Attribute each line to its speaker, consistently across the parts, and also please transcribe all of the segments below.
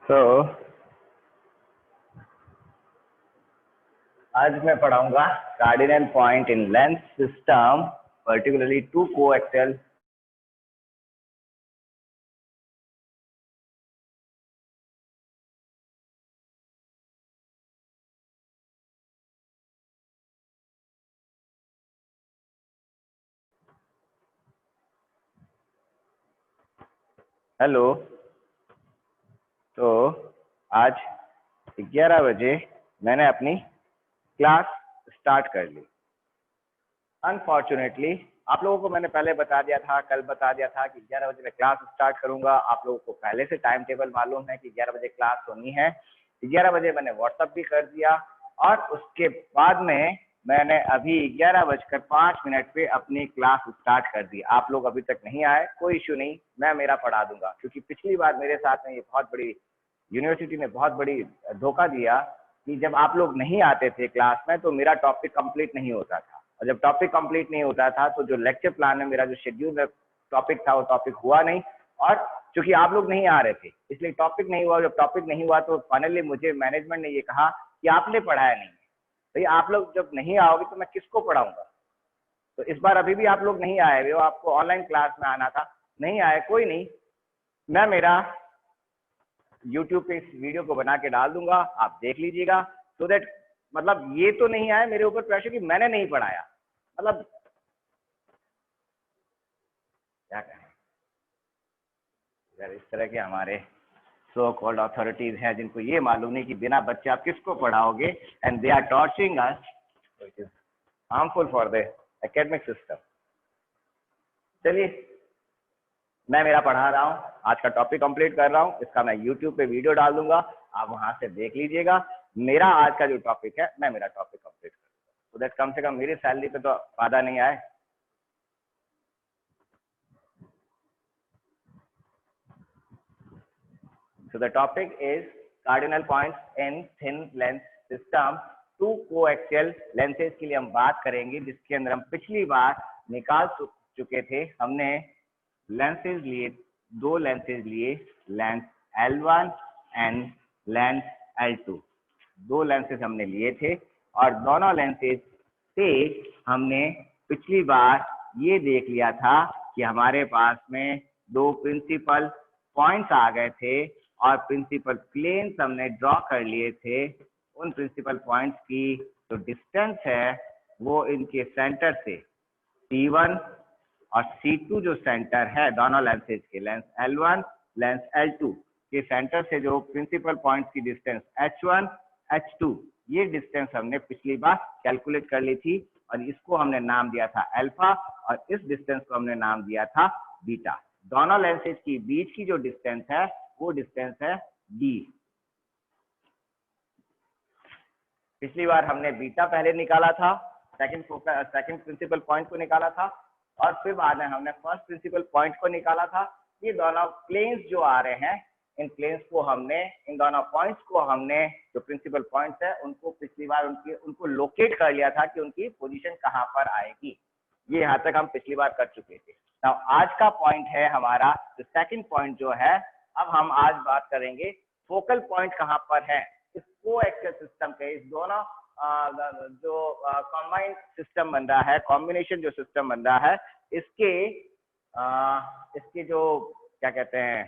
Speaker 1: तो आज मैं पढ़ाऊंगा cardinal point in lens system, particularly two coaxial hello. तो आज 11 बजे मैंने अपनी क्लास स्टार्ट कर ली। अनफॉर्चुनेटली आप लोगों को मैंने पहले बता दिया था, कल बता दिया था कि 11 बजे मैं क्लास स्टार्ट करूंगा। आप लोगों को पहले से टाइम टेबल मालूम है कि 11 बजे क्लास होनी है। 11 बजे मैंने व्हाट्सअप भी कर दिया और उसके बाद में मैंने अभी 11:05 पे अपनी क्लास स्टार्ट कर दी। आप लोग अभी तक नहीं आए, कोई इश्यू नहीं, मैं मेरा पढ़ा दूंगा। क्योंकि पिछली बार मेरे साथ में ये बहुत बड़ी यूनिवर्सिटी ने बहुत बड़ी धोखा दिया कि जब आप लोग नहीं आते थे क्लास में तो मेरा टॉपिक कंप्लीट नहीं होता था, और जब टॉपिक कंप्लीट नहीं होता था तो जो लेक्चर प्लान में मेरा जो शेड्यूल टॉपिक था वो टॉपिक हुआ नहीं। और चूंकि आप लोग नहीं आ रहे थे इसलिए टॉपिक नहीं हुआ। जब टॉपिक नहीं हुआ तो फाइनली मुझे मैनेजमेंट ने ये कहा कि आपने पढ़ाया नहीं। भाई आप लोग जब नहीं आओगे तो मैं किसको पढ़ाऊंगा। तो इस बार अभी भी आप लोग नहीं आए हुए हो, आपको ऑनलाइन क्लास में आना था, नहीं आए, कोई नहीं, मैं मेरा यूट्यूब पे इस वीडियो को बना के डाल दूंगा, आप देख लीजिएगा। सो दैट मतलब ये तो नहीं आए मेरे ऊपर प्रेशर कि मैंने नहीं पढ़ाया। मतलब क्या कहें, अगर इस तरह के हमारे सो कॉल्ड अथॉरिटीज हैं जिनको ये मालूम नहीं कि बिना बच्चे आप किसको पढ़ाओगे, and they are torturing us, it is harmful for the academic system. चलिए, मैं मेरा पढ़ा रहा हूँ, आज का टॉपिक कंप्लीट कर रहा हूँ, इसका मैं यूट्यूब पे वीडियो डाल दूंगा, आप वहां से देख लीजिएगा। मेरा आज का जो टॉपिक है मैं मेरा टॉपिक कंप्लीट कर दूंगा, तो दैट कम से कम मेरी सैलरी पे तो बाधा नहीं आए। So the topic is cardinal points in thin length system। Two coaxial lenses के लिए हम बात करेंगे, जिसके अंदर हम पिछली बार निकाल चुके थे। हमने लेंसेज लिए, दो लेंसेज लिए, lens L1 and lens L2। दो लेंसेज हमने लिए थे और दोनों लेंसेज से हमने पिछली बार ये देख लिया था कि हमारे पास में दो प्रिंसिपल पॉइंट्स आ गए थे और प्रिंसिपल प्लेन्स हमने ड्रॉ कर लिए थे। उन प्रिंसिपल पॉइंट्स की जो डिस्टेंस है वो इनके सेंटर से C1 और C2 जो सेंटर है दोनों लेंसेज के, लेंस L1 लेंस L2 के सेंटर से जो प्रिंसिपल पॉइंट्स की डिस्टेंस H1 H2, ये डिस्टेंस हमने पिछली बार कैलकुलेट कर ली थी और इसको हमने नाम दिया था अल्फा और इस डिस्टेंस को हमने नाम दिया था बीटा। दोनों लेंसेज की बीच की जो डिस्टेंस है वो डिस्टेंस है d। पिछली बार हमने बीटा पहले निकाला था, सेकंड प्रिंसिपल पॉइंट को निकाला था और फिर बाद में हमने फर्स्ट प्रिंसिपल पॉइंट को निकाला था। ये दोनों प्लेन्स जो आ रहे हैं, इन प्लेन्स को हमने, इन दोनों पॉइंट्स को हमने, जो प्रिंसिपल पॉइंट्स है उनको पिछली बार उनको लोकेट कर लिया था कि उनकी पोजीशन कहाँ पर आएगी। ये यहाँ तक हम पिछली बार कर चुके थे। नाउ आज का पॉइंट है हमारा जो सेकंड पॉइंट जो है, अब हम आज बात करेंगे फोकल पॉइंट कहाँ पर है इस कोएक्सियल सिस्टम के। इस दोनों जो कंबाइंड सिस्टम बन रहा है, कॉम्बिनेशन जो सिस्टम बन रहा है, इसके जो क्या कहते हैं,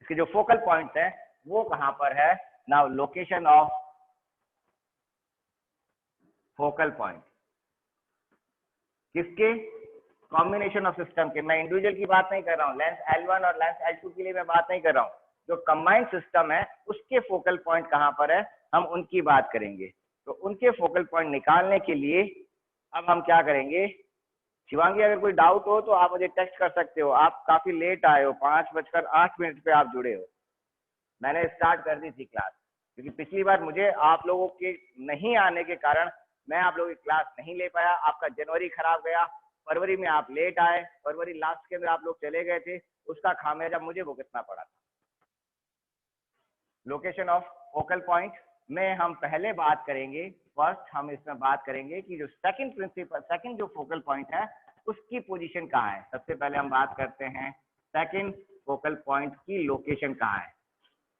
Speaker 1: इसके जो फोकल पॉइंट्स हैं वो कहां पर है। Now location of focal point किसके, कॉम्बिनेशन ऑफ सिस्टम के। मैं इंडिविजुअल की बात नहीं कर रहा हूँ, लेंस L1 और लेंस L2 के लिए मैं बात नहीं कर रहा हूँ, जो कंबाइंड सिस्टम है उसके फोकल पॉइंट कहां पर है, हम उनकी बात करेंगे। तो उनके फोकल पॉइंट निकालने के लिए अब हम क्या करेंगे। शिवांगी, अगर कोई डाउट हो तो आप मुझे टेक्स्ट कर सकते हो। आप काफी लेट आए हो, 5:08 पे आप जुड़े हो। मैंने स्टार्ट कर दी थी क्लास, क्योंकि पिछली बार मुझे आप लोगों के नहीं आने के कारण मैं आप लोगों की क्लास नहीं ले पाया। आपका जनवरी खराब गया, फरवरी में आप लेट आए, फरवरी लास्ट के अंदर आप लोग चले गए थे, उसका खामियाजा मुझे भुगतना पड़ा था। लोकेशन ऑफ फोकल पॉइंट में हम पहले बात करेंगे, फर्स्ट हम इसमें बात करेंगे कि जो सेकंड जो फोकल पॉइंट है उसकी पोजीशन कहाँ है। सबसे पहले हम बात करते हैं सेकंड फोकल पॉइंट की लोकेशन कहाँ है।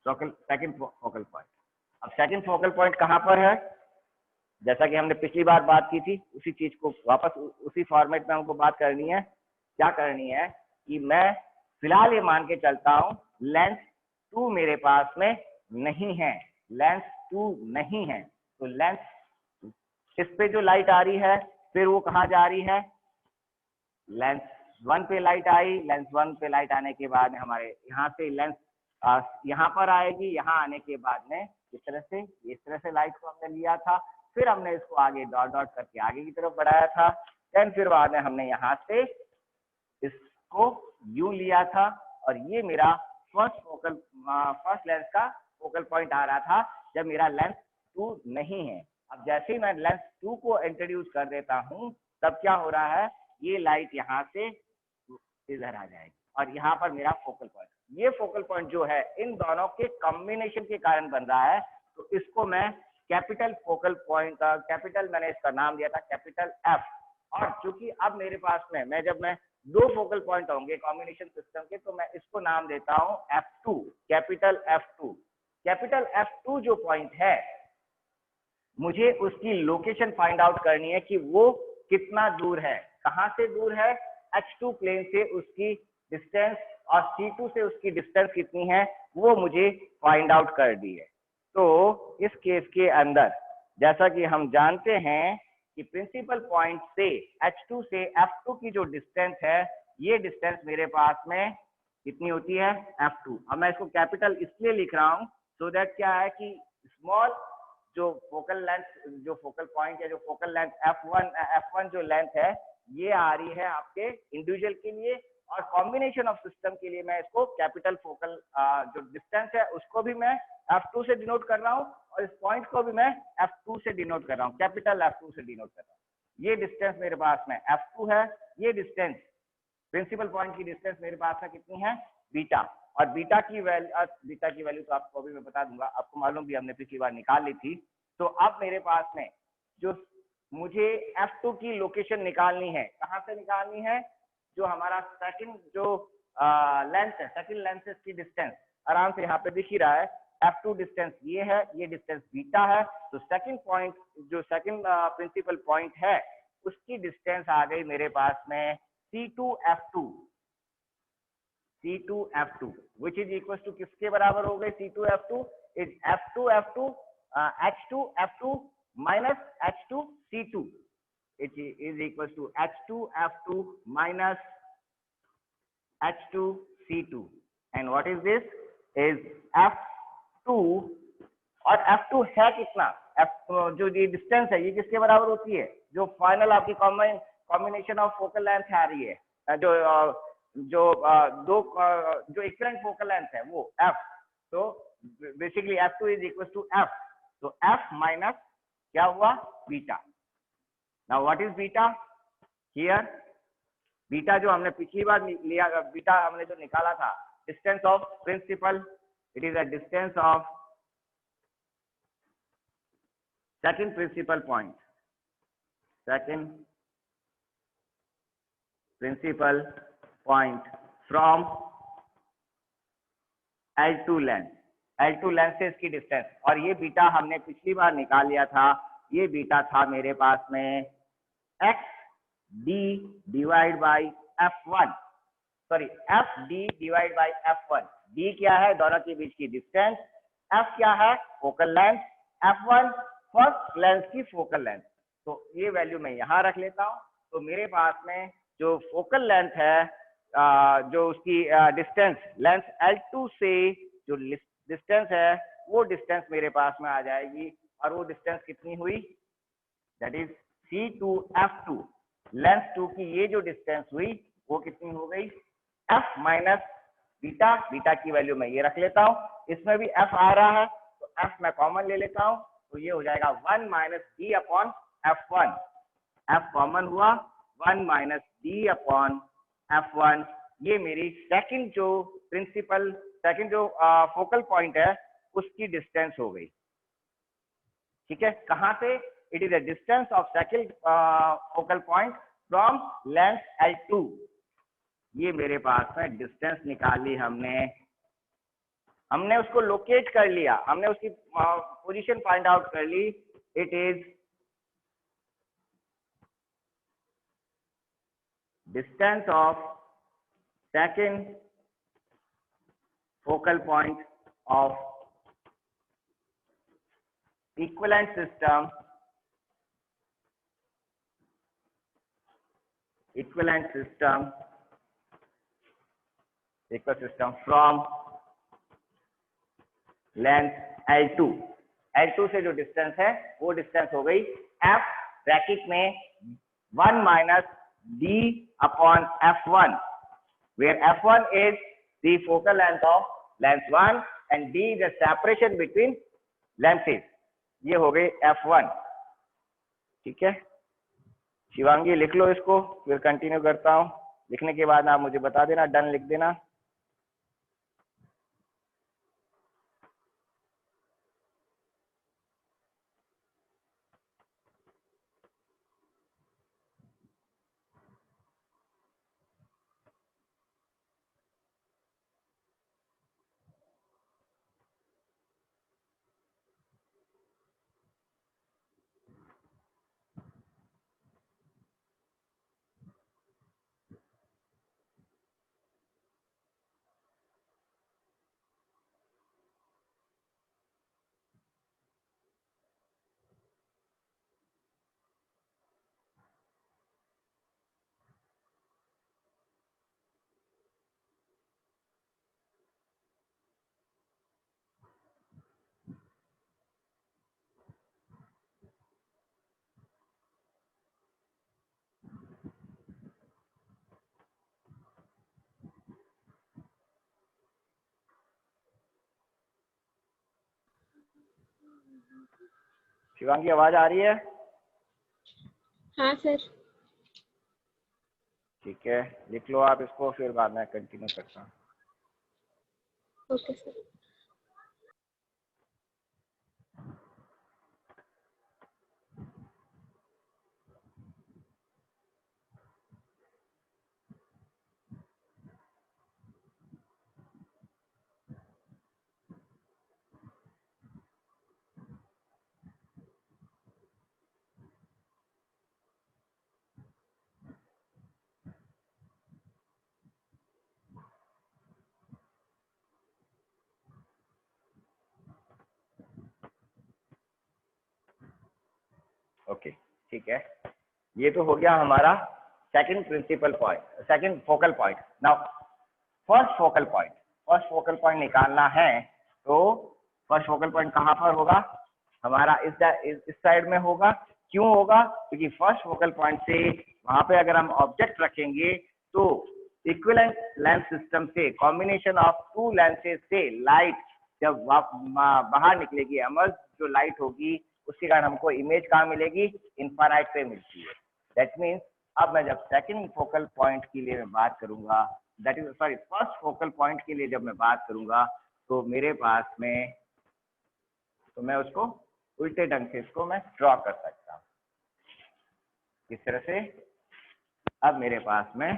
Speaker 1: Second focal point. अब सेकंड फोकल पॉइंट कहाँ पर है, जैसा कि हमने पिछली बार बात की थी, उसी चीज को वापस उसी फॉर्मेट में हमको बात करनी है। क्या करनी है कि मैं फिलहाल ये मान के चलता हूं लेंस 2 मेरे पास में नहीं है, लेंस 2 नहीं है, तो लेंस इस पे जो लाइट आ रही है फिर वो कहाँ जा रही है, लेंस 1 पे लाइट आई, लेंस 1 पे लाइट आने के बाद हमारे यहाँ से लेंस यहाँ पर आएगी, यहाँ आने के बाद में इस तरह से लाइट को हमने लिया था, फिर हमने इसको आगे डॉट डॉट करके आगे की तरफ बढ़ाया था, देन फिर बाद में हमने यहाँ से इसको यू लिया था और ये मेरा फर्स्ट लेंस का फोकल पॉइंट आ रहा था जब मेरा लेंस 2 नहीं है। अब जैसे ही मैं लेंस 2 को इंट्रोड्यूस कर देता हूं तब क्या हो रहा है, ये लाइट यहाँ से इधर आ जाएगी और यहाँ पर मेरा फोकल पॉइंट, ये फोकल पॉइंट जो है इन दोनों के कॉम्बिनेशन के कारण बन रहा है, तो इसको मैं कैपिटल फोकल पॉइंट का कैपिटल मैंने इसका नाम दिया था कैपिटल एफ। और चूंकि अब मेरे पास में जब मैं 2 फोकल पॉइंट होंगे कॉम्बिनेशन सिस्टम के, तो मैं इसको नाम देता हूं F2, capital F2। Capital F2 जो पॉइंट है मुझे उसकी लोकेशन फाइंड आउट करनी है कि वो कितना दूर है, कहां से दूर है, H2 प्लेन से उसकी डिस्टेंस और C2 से उसकी डिस्टेंस कितनी है वो मुझे फाइंड आउट कर दी है। तो इस केस के अंदर जैसा कि हम जानते हैं कि प्रिंसिपल पॉइंट से H2 से F2 की जो डिस्टेंस है, ये डिस्टेंस मेरे पास में कितनी होती है, F2। अब मैं इसको कैपिटल इसलिए लिख रहा हूं सो दैट क्या है कि स्मॉल जो फोकल लेंथ, जो फोकल पॉइंट है, जो फोकल लेंथ F1 जो लेंथ है ये आ रही है आपके इंडिविजुअल के लिए, और कॉम्बिनेशन ऑफ सिस्टम के लिए मैं इसको कैपिटल फोकल जो डिस्टेंस है उसको भी मैं F2 से डिनोट कर रहा हूँ और इस पॉइंट को भी मैं F2 से डिनोट कर रहा हूँ, कैपिटल F2 से डिनोट कर रहा हूँ। ये डिस्टेंस मेरे पास में F2 है, ये डिस्टेंस प्रिंसिपल पॉइंट की डिस्टेंस मेरे पास में कितनी है, बीटा। और बीटा की वैल्यू तो आपको अभी मैं बता दूंगा, आपको मालूम भी हमने पिछली बार निकाल ली थी। तो अब मेरे पास में जो मुझे F2 की लोकेशन निकालनी है, कहाँ से निकालनी है, जो हमारा सेकंड जो लेंथ है, सेकंड लेंथ की डिस्टेंस आराम से यहाँ पे दिख ही रहा है, F2 डिस्टेंस ये है, ये डिस्टेंस बीटा है। तो सेकंड पॉइंट जो सेकंड प्रिंसिपल पॉइंट है उसकी डिस्टेंस आ गई मेरे पास में C2F2 which is equals to किसके बराबर हो गई, C2F2 is F2 H2F2 minus H2C2, it is equals to H2F2 minus H2C2, and what is this is F2, और F2 है कितना, जो ये डिस्टेंस है ये किसके बराबर होती है, जो फाइनल आपकी कॉम्बिनेशन ऑफ फोकल लेंथ आ रही है, जो इक्विवेलेंट फोकल लेंथ है वो F। तो basically F2 is equal to F, तो F माइनस क्या हुआ, beta. Now what is beta here, beta जो हमने पिछली बार लिया, बीटा हमने जो निकाला था distance of principal, it is a distance of second principal point, second principal point from L2 lens से इसकी डिस्टेंस, और ये बीटा हमने पिछली बार निकाल लिया था, ये बीटा था मेरे पास में XD divide by F1, sorry FD divide by F1। D क्या है, दोनों के बीच की डिस्टेंस, F क्या है, focal length, F1 first lens की फोकल लेंथ। तो ये वैल्यू मैं यहाँ रख लेता हूँ। तो मेरे पास में जो फोकल लेंथ है, जो उसकी डिस्टेंस लेंथ L2 से जो डिस्टेंस है वो डिस्टेंस मेरे पास में आ जाएगी, और वो डिस्टेंस कितनी हुई, दैट इज C2F2, लेंथ 2 की ये जो डिस्टेंस हुई वो कितनी हो गई, F माइनस बीटा, बीटा की वैल्यू मैं ये रख लेता हूँ, इसमें भी F आ रहा है तो F मैं कॉमन ले लेता हूँ, तो ये हो जाएगा 1 minus D upon F1, F common हुआ, 1 माइनस D अपॉन F1, ये मेरी सेकंड जो प्रिंसिपल, सेकंड जो फोकल पॉइंट है उसकी डिस्टेंस हो गई। ठीक है, कहां से, it is a distance of second focal point from lens L2, ये मेरे पास में डिस्टेंस निकाली हमने हमने उसको लोकेट कर लिया, हमने उसकी पोजीशन फाइंड आउट कर ली। It is distance of second focal point of equivalent system from length L2। L2 से जो डिस्टेंस है वो डिस्टेंस हो गई F ब्रैकेट में 1 minus D upon F1, where F1 is the focal length of length 1 and D is the separation between lengths। ये हो गई F1। ठीक है शिवांगी, लिख लो इसको, फिर कंटिन्यू करता हूँ। लिखने के बाद आप मुझे बता देना, डन लिख देना। शिवांगी आवाज आ रही है?
Speaker 2: हाँ सर।
Speaker 1: ठीक है लिख लो आप इसको, फिर बाद में कंटिन्यू करता हूँ।
Speaker 2: Okay sir.
Speaker 1: ओके ठीक है, ये तो हो गया हमारा second principal point, second focal point. Now first focal point निकालना है तो फर्स्ट फोकल पॉइंट कहाँ पर होगा? हमारा इस साइड में होगा। क्यों होगा? क्योंकि फर्स्ट फोकल पॉइंट से वहां पे अगर हम ऑब्जेक्ट रखेंगे तो इक्विवेलेंट लेंस सिस्टम से, कॉम्बिनेशन ऑफ टू लेंसेज से लाइट जब बाहर निकलेगी, एमर्ज जो लाइट होगी उसके कारण हमको इमेज कहाँ मिलेगी? इंफ्रारेड पे मिलती है। दैट मीन्स अब मैं जब सेकंड फोकल पॉइंट के लिए मैं बात करूंगा, that is sorry first focal point के लिए जब मैं बात करूंगा तो मेरे पास में, तो मैं उसको उल्टे ढंग से इसको मैं ड्रॉ कर सकता हूँ इस तरह से। अब मेरे पास में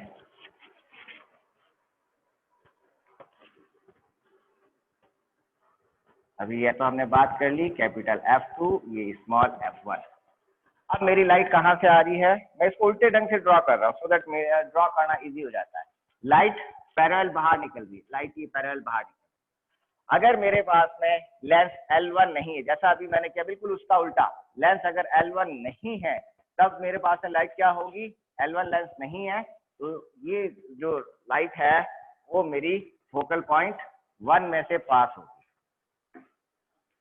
Speaker 1: अभी ये तो हमने बात कर ली कैपिटल F2, ये स्मॉल F1। अब मेरी लाइट कहाँ से आ रही है? मैं इसको उल्टे ढंग से ड्रॉ कर रहा हूँ सो दैट मेरा ड्रॉ करना इजी हो जाता है। लाइट पैरेलल बाहर निकल रही है, लाइट की पैरेलल बाहर निकल। अगर मेरे पास में लेंस L1 नहीं है, जैसा अभी मैंने किया बिल्कुल उसका उल्टा, लेंस अगर L1 नहीं है तब मेरे पास में लाइट क्या होगी? L1 लेंस नहीं है तो ये जो लाइट है वो मेरी फोकल पॉइंट 1 में से पास होगी।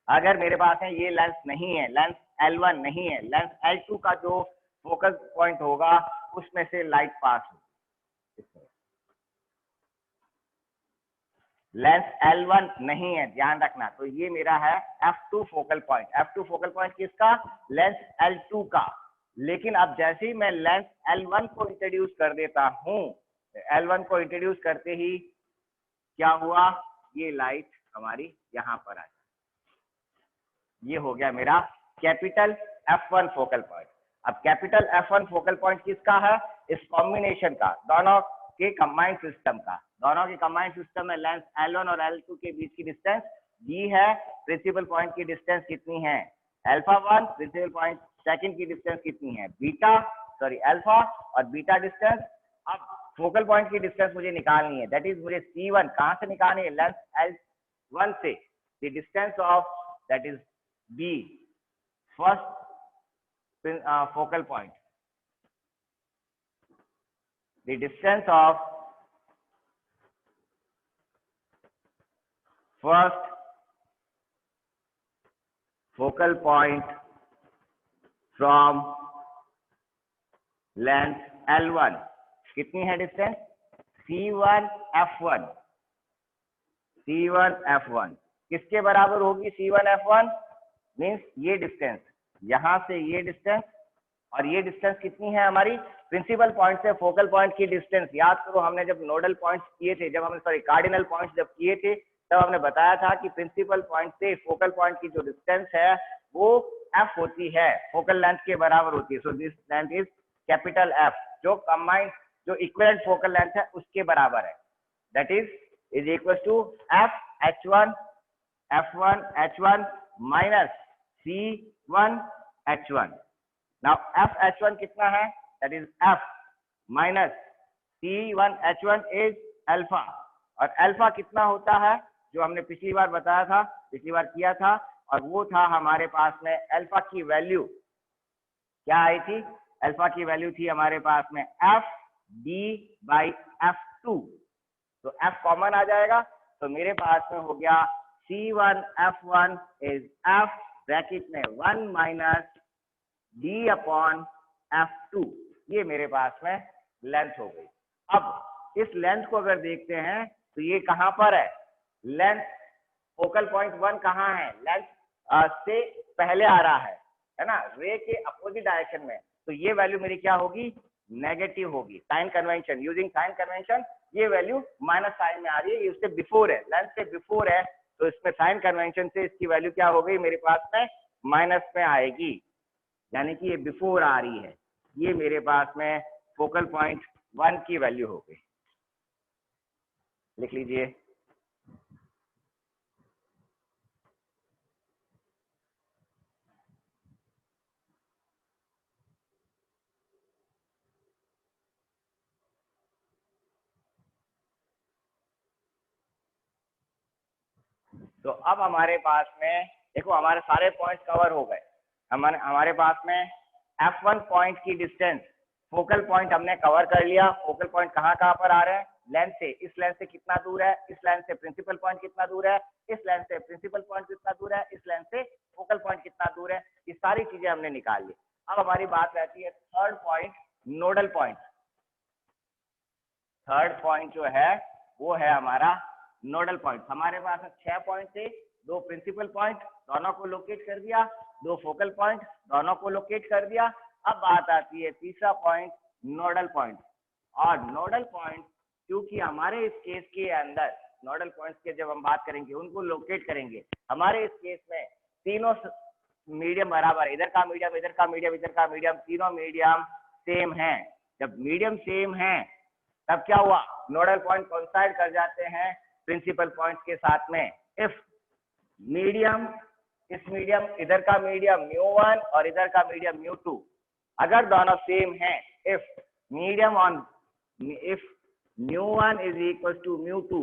Speaker 1: अगर मेरे पास है ये लेंस नहीं है, लेंस L1 नहीं है, लेंस L2 का जो फोकल पॉइंट होगा उसमें से लाइट पास होगी। लेंस L1 नहीं है, ध्यान रखना। तो ये मेरा है F2 focal point. F2 focal point किसका? लेंस L2 का। लेकिन अब जैसे ही मैं लेंस L1 को इंट्रोड्यूस कर देता हूं, L1 को इंट्रोड्यूस करते ही क्या हुआ? ये लाइट हमारी यहां पर आ जाए। ये हो गया मेरा कैपिटल F1 फोकल पॉइंट। अब कैपिटल F1 फोकल पॉइंट किसका है? इस कॉम्बिनेशन का, दोनों के कंबाइंड सिस्टम का, दोनों के कंबाइंड सिस्टम में लेंथ L1 और L2 के बीच की डिस्टेंस d है, प्रिंसिपल पॉइंट की डिस्टेंस कितनी है अल्फा 1, प्रिंसिपल पॉइंट सेकंड की डिस्टेंस कितनी है अल्फा, और बीटा डिस्टेंस। अब फोकल पॉइंट की डिस्टेंस मुझे निकालनी है, दैट इज मुझे C1 कहां से निकालनी है, लेंथ L1 से, the distance of that is B first focal point, the distance of first focal point from length L1 कितनी है डिस्टेंस C1 F1, किसके बराबर होगी C1 F1 मीन्स ये डिस्टेंस, यहां से ये डिस्टेंस, और ये डिस्टेंस कितनी है हमारी प्रिंसिपल पॉइंट से फोकल पॉइंट की डिस्टेंस। याद करो हमने जब नोडल पॉइंट्स किए थे, जब हमने सॉरी कार्डिनल पॉइंट्स जब किए थे, तब हमने बताया था कि प्रिंसिपल पॉइंट से फोकल पॉइंट की जो डिस्टेंस है वो f होती है, फोकल लेंथ के बराबर होती है। So this length is capital F, जो कंबाइंड जो इक्विवेलेंट फोकल लेंथ है उसके बराबर है, that is equal to F F1 H1 minus C1 H1। Now F H1 कितना है, that is F minus C1 H1 is alpha, और alpha कितना होता है जो हमने पिछली बार बताया था, पिछली बार किया था, और वो था हमारे पास में अल्फा की वैल्यू क्या आई थी, अल्फा की वैल्यू थी हमारे पास में F D बाई F2, तो F कॉमन आ जाएगा, तो मेरे पास में हो गया C1 F1 is F bracket में 1 माइनस D अपॉन F2, ये मेरे पास में लेंथ हो गई। अब इस लेंथ को अगर देखते हैं तो ये कहां पर है, लेंथ फोकल पॉइंट 1 कहां है, लेंथ से पहले आ रहा है ना, रे के अपोजिट डायरेक्शन में, तो ये वैल्यू मेरी क्या होगी, नेगेटिव होगी। Sign convention, using sign convention ये वैल्यू माइनस साइन में आ रही है, ये उससे बिफोर है, लेंथ से बिफोर है, तो इसमें साइन कन्वेंशन से इसकी वैल्यू क्या हो गई मेरे पास में माइनस में आएगी, यानी कि ये बिफोर आ रही है, ये मेरे पास में फोकल पॉइंट 1 की वैल्यू हो गई। लिख लीजिए, तो अब हमारे पास में देखो हमारे सारे पॉइंट्स कवर हो गए, हमारे पास में F1 पॉइंट की डिस्टेंस, फोकल पॉइंट हमने कवर कर लिया, फोकल पॉइंट कहाँ कहाँ पर आ रहे हैं, लेंथ से, इस लेंथ से कितना दूर है, इस लेंथ से प्रिंसिपल पॉइंट कितना दूर है, इस लेंथ से प्रिंसिपल पॉइंट कितना दूर है, इस लेंथ से फोकल पॉइंट कितना दूर है, ये सारी चीजें हमने निकाल ली। अब हमारी बात रहती है third point, nodal point. Third point जो है वो है हमारा नोडल पॉइंट। हमारे पास 6 पॉइंट थे, 2 प्रिंसिपल पॉइंट दोनों को लोकेट कर दिया, 2 फोकल पॉइंट दोनों को लोकेट कर दिया। अब बात आती है तीसरा पॉइंट, नोडल पॉइंट। और नोडल पॉइंट क्योंकि हमारे इस केस के अंदर नोडल पॉइंट्स के जब हम बात करेंगे उनको लोकेट करेंगे, हमारे इस केस में तीनों मीडियम बराबर, इधर का मीडियम, इधर का मीडियम, इधर का मीडियम, तीनों मीडियम सेम है। जब मीडियम सेम है तब क्या हुआ, नोडल पॉइंट कोइंसाइड कर जाते हैं प्रिंसिपल पॉइंट्स के साथ में। इफ मीडियम, इस मीडियम, इधर का मीडियम μ1 और इधर का मीडियम μ2 अगर दोनों सेम है, if medium on, if μ1 is equal to μ2,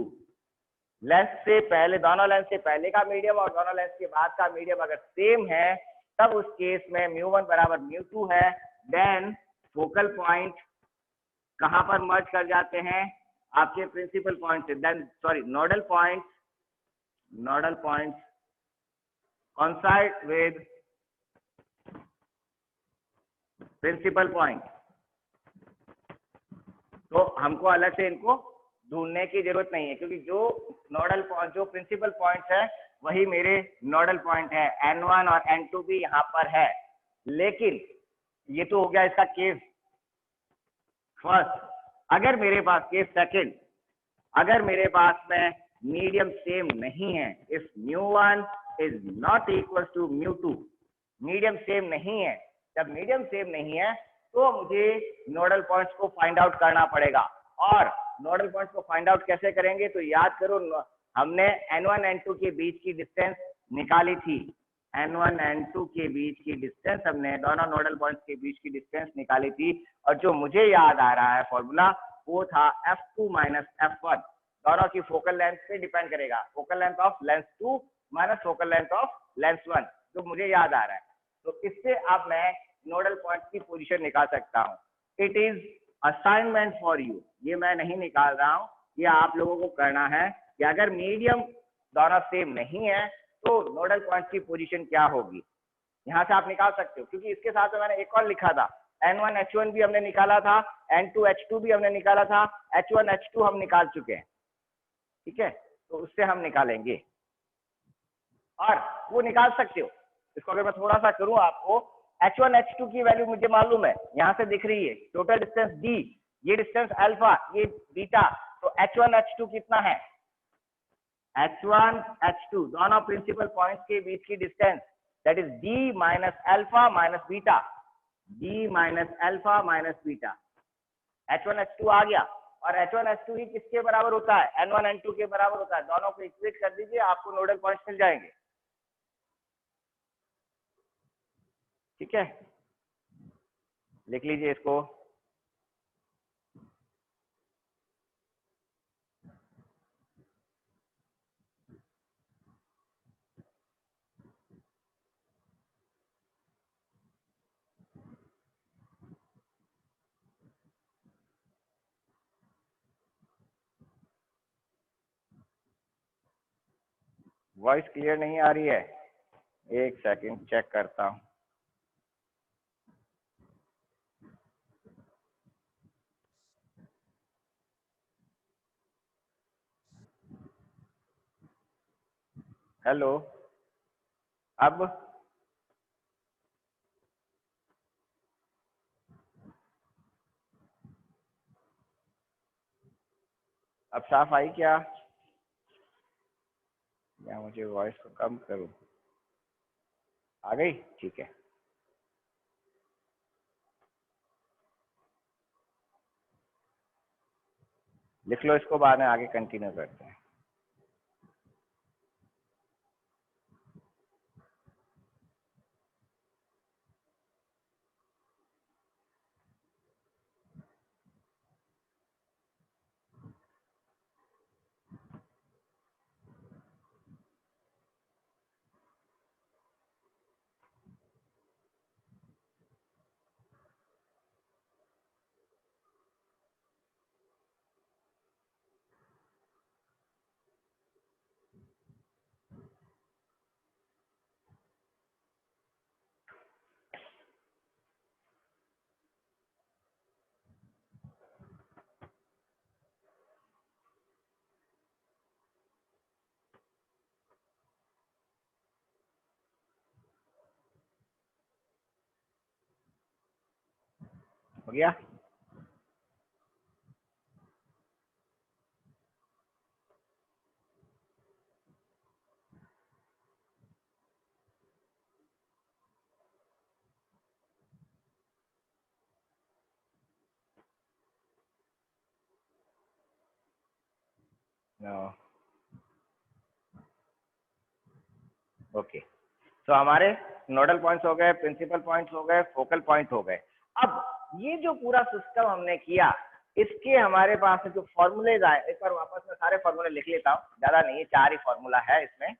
Speaker 1: length से पहले, दोनों लेंथ से पहले का मीडियम और दोनों लेंथ के बाद का मीडियम अगर सेम है, तब उस केस में μ1 बराबर μ2 है, देन फोकल पॉइंट कहां पर मर्ज कर जाते हैं, आपके प्रिंसिपल पॉइंट से, then sorry nodal point coincide with principal point. तो हमको अलग से इनको ढूंढने की जरूरत नहीं है, क्योंकि जो नोडल पॉइंट, जो प्रिंसिपल पॉइंट है वही मेरे नोडल पॉइंट है, N1 और N2 भी यहाँ पर है। लेकिन ये तो हो गया इसका केस फर्स्ट। अगर मेरे पास केस सेकंड, अगर मेरे पास में मीडियम सेम नहीं है, if μ1 is not equal to μ2, medium same नहीं है, जब मीडियम सेम नहीं है तो मुझे नोडल पॉइंट्स को फाइंड आउट करना पड़ेगा। और नोडल पॉइंट्स को फाइंड आउट कैसे करेंगे, तो याद करो हमने N1 N2 के बीच की डिस्टेंस निकाली थी। N1 N2 के बीच की डिस्टेंस हमने दोनों नोडल पॉइंट्स के बीच की डिस्टेंस निकाली थी, और जो मुझे याद आ रहा है फॉर्मूला वो था F2 माइनस F1, दोनों की फोकल लेंथ पे डिपेंड करेगा, focal length of lens 2 minus focal length of lens 1, जो मुझे याद आ रहा है। तो इससे अब मैं नोडल पॉइंट की पोजीशन निकाल सकता हूँ। It is assignment for you, ये मैं नहीं निकाल रहा हूँ, ये आप लोगों को करना है कि अगर मीडियम दोनों सेम नहीं है तो नोडल पॉइंट की पोजीशन क्या होगी, यहाँ से आप निकाल सकते हो, क्योंकि इसके साथ में मैंने एक और लिखा था, N1 H1 भी हमने निकाला था, N2 H2 भी हमने निकाला था, H1 H2 हम निकाल चुके हैं, ठीक है, तो उससे हम निकालेंगे और वो निकाल सकते हो। इसको अगर मैं थोड़ा सा करूं आपको, H1 H2 की वैल्यू मुझे मालूम है, यहाँ से दिख रही है, टोटल डिस्टेंस D, ये डिस्टेंस अल्फा, ये बीटा, तो H1 H2 कितना है, H1 H2 दोनों प्रिंसिपल पॉइंट्स के बीच की distance, that is D minus alpha minus beta, D minus alpha minus beta, H1 H2 आ गया। और H1 H2 ही किसके बराबर होता है, N1 N2 के बराबर होता है, दोनों को इक्वेट कर दीजिए, आपको नोडल पॉइंट्स मिल जाएंगे, ठीक है, लिख लीजिए इसको। वॉइस क्लियर नहीं आ रही है, एक सेकंड चेक करता हूँ। हेलो, अब साफ आई क्या, या मुझे वॉइस को कम करूँ, आ गई, ठीक है, लिख लो इसको, बाद में आगे कंटिन्यू करते हैं। हो गया, ओके, तो हमारे नोडल पॉइंट्स हो गए, प्रिंसिपल पॉइंट्स हो गए, फोकल पॉइंट हो गए। अब ये जो पूरा सिस्टम हमने किया, इसके हमारे पास जो फॉर्मूलेज आए, एक बार वापस मैं सारे फॉर्मूले लिख लेता हूँ, ज्यादा नहीं है, 4 ही फॉर्मूला है इसमें,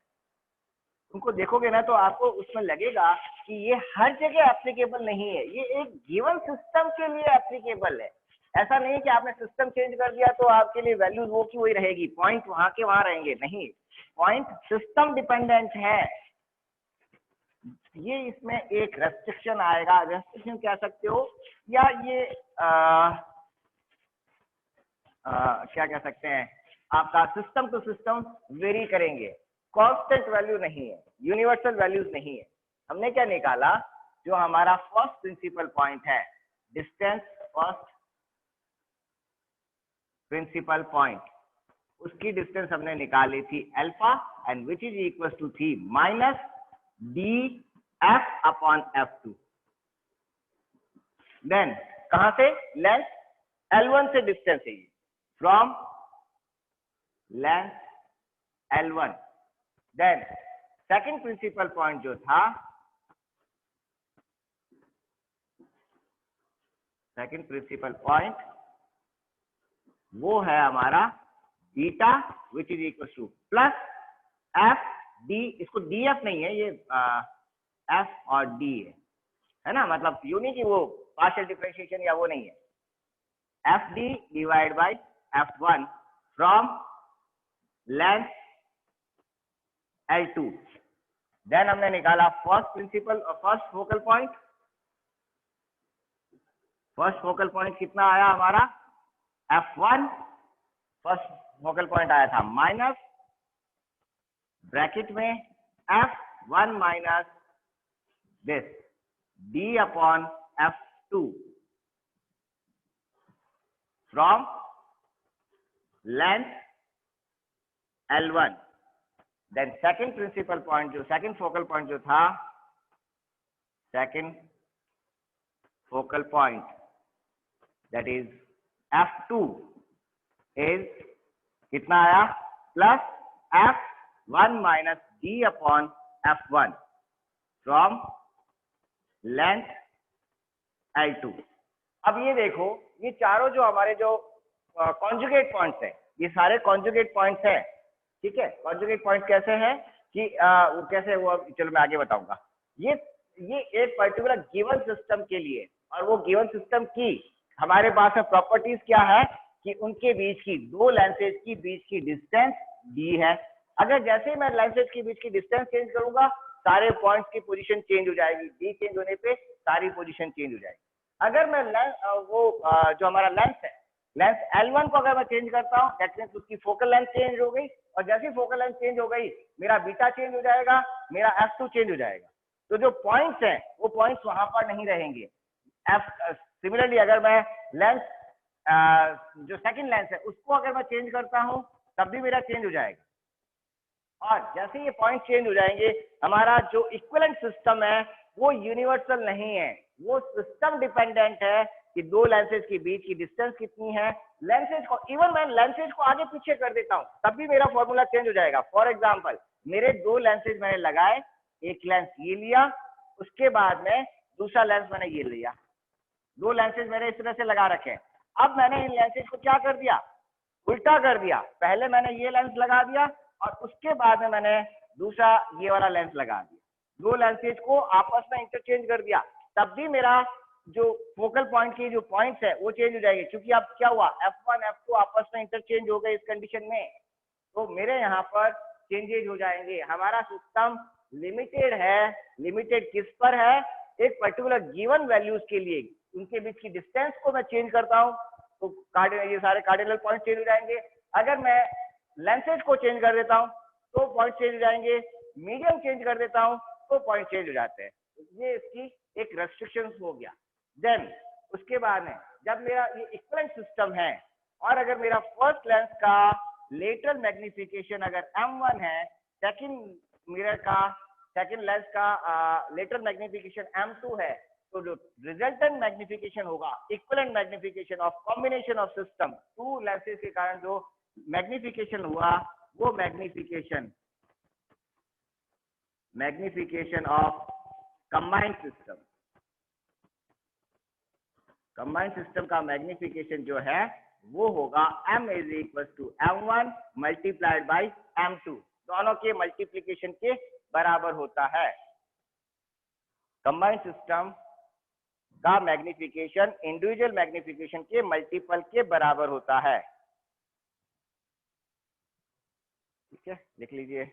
Speaker 1: उनको देखोगे ना तो आपको उसमें लगेगा कि ये हर जगह एप्लीकेबल नहीं है, ये एक गिवन सिस्टम के लिए एप्लीकेबल है। ऐसा नहीं कि आपने सिस्टम चेंज कर दिया तो आपके लिए वैल्यूज वो की वही रहेगी, पॉइंट वहां के वहां रहेंगे, नहीं, पॉइंट सिस्टम डिपेंडेंट है। ये इसमें एक रेस्ट्रिक्शन आएगा, रेस्ट्रिक्शन कह सकते हो, या ये क्या कह सकते हैं, आपका सिस्टम टू सिस्टम वेरी करेंगे, कांस्टेंट वैल्यू नहीं है, यूनिवर्सल वैल्यूज नहीं है। हमने क्या निकाला, जो हमारा फर्स्ट प्रिंसिपल पॉइंट है, डिस्टेंस फर्स्ट प्रिंसिपल पॉइंट, उसकी डिस्टेंस हमने निकाली थी alpha, and which is equal to थी minus D F upon F2। Then कहां से, लेंथ L1 से डिस्टेंस है, from length L1। Then second principal point जो था, सेकंड प्रिंसिपल पॉइंट वो है हमारा beta which is equal to plus F D. इसको डी एफ नहीं है, ये एफ और डी है ना, मतलब यू नहीं कि वो पार्शियल डिफरेंशिएशन या वो नहीं है, F D divide by F1 from lens L2। Then हमने निकाला फर्स्ट प्रिंसिपल और first focal point. First focal point कितना आया हमारा F1, फर्स्ट फोकल पॉइंट आया था माइनस ब्रैकेट में F1 minus this D upon F2 from length L1। Then second principal point जो सेकंड फोकल पॉइंट जो था, second focal point that is F2 is कितना आया plus F1 minus D upon F1 from lens L2। अब ये देखो, ये चारों जो हमारे जो कॉन्जुगेट पॉइंट्स हैं, ये सारे कॉन्जुगेट पॉइंट्स हैं, ठीक है। कॉन्जुगेट पॉइंट कैसे हैं कि वो कैसे, वो चलो मैं आगे बताऊंगा। ये एक पर्टिकुलर गिवन सिस्टम के लिए, और वो गिवन सिस्टम की हमारे पास में प्रॉपर्टीज क्या है कि उनके बीच की दो लेंसेज की बीच की डिस्टेंस डी है। अगर जैसे ही मैं लेंसेज के बीच की डिस्टेंस चेंज करूंगा, सारे पॉइंट्स की पोजीशन चेंज हो जाएगी, डी चेंज होने पे सारी पोजीशन चेंज हो जाएगी। अगर मैं जो हमारा लेंथ है, लेंथ L1 को अगर मैं चेंज करता हूँ, दैट मींस उसकी फोकल लेंथ चेंज हो गई, और जैसी फोकल लेंथ चेंज हो गई मेरा बीटा चेंज हो जाएगा, मेरा F2 चेंज हो जाएगा। तो जो पॉइंट्स हैं वो पॉइंट्स वहां पर नहीं रहेंगे। सिमिलरली अगर मैं लेंथ जो सेकंड लेंथ है उसको अगर मैं चेंज करता हूँ तब भी मेरा चेंज हो जाएगा। और जैसे ये पॉइंट चेंज हो जाएंगे, हमारा जो इक्विवेलेंट सिस्टम है वो यूनिवर्सल नहीं है, वो सिस्टम डिपेंडेंट है कि दो लेंसेज के बीच की डिस्टेंस कितनी है। लेंसेज को इवन मैं लेंसेज को आगे पीछे कर देता हूं तब भी मेरा फॉर्मूला चेंज हो जाएगा। फॉर एग्जांपल मेरे दो लेंसेज मैंने लगाए, एक लेंस ये लिया, उसके बाद में दूसरा लेंस मैंने ये लिया, दो लेंसेज मैंने इस तरह से लगा रखे हैं। अब मैंने इन लेंसेज को क्या कर दिया, उल्टा कर दिया। पहले मैंने ये लेंस लगा दिया और उसके बाद में मैंने दूसरा ये वाला लेंस लगा दिया, दो लेंसेज को आपस में इंटरचेंज कर दिया, तब भी मेरा जो फोकल पॉइंट की जो पॉइंट्स है वो चेंज हो जाएंगे, क्योंकि अब क्या हुआ F1 F2 आपस में इंटरचेंज हो गए इस कंडीशन में, तो मेरे यहाँ पर चेंजेज हो जाएंगे। हमारा सिस्टम लिमिटेड है। लिमिटेड किस पर है, एक पर्टिकुलर गिवन वैल्यूज के लिए उनके बीच की डिस्टेंस को मैं चेंज करता हूँ तो ये सारे कार्डिनल पॉइंट चेंज हो जाएंगे। अगर मैं लेंसेज को चेंज कर देता हूँ तो पॉइंट चेंज हो जाएंगे, मीडियम चेंज कर देता हूँ तो पॉइंट चेंज हो जाते हैं। ये इसकी एक रेस्ट्रिक्शन हो गया। देन उसके बाद में जब मेरा ये इक्विवेलेंट सिस्टम है और अगर मेरा फर्स्ट लेंस का लेटरल मैग्निफिकेशन अगर M1 है, सेकंड मिरर का सेकंड लेंस का लेटरल मैग्निफिकेशन M2 है, तो जो रिजल्टेंट मैग्निफिकेशन होगा equivalent magnification of combination of system, two lenses के कारण जो मैग्निफिकेशन हुआ वो magnification of combined system, combined system का मैग्निफिकेशन जो है वो होगा M is equal to M1 multiplied by M2, दोनों के मल्टीप्लीकेशन के बराबर होता है। कंबाइंड सिस्टम का मैग्निफिकेशन इंडिविजुअल मैग्निफिकेशन के मल्टीपल के बराबर होता है। ठीक है, लिख लीजिए।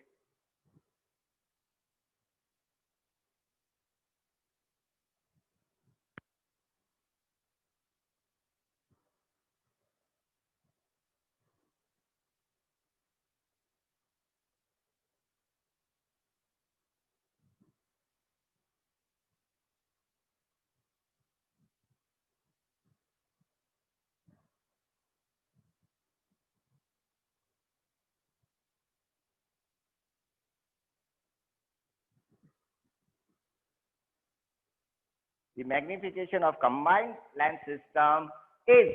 Speaker 1: The magnification of combined lens system is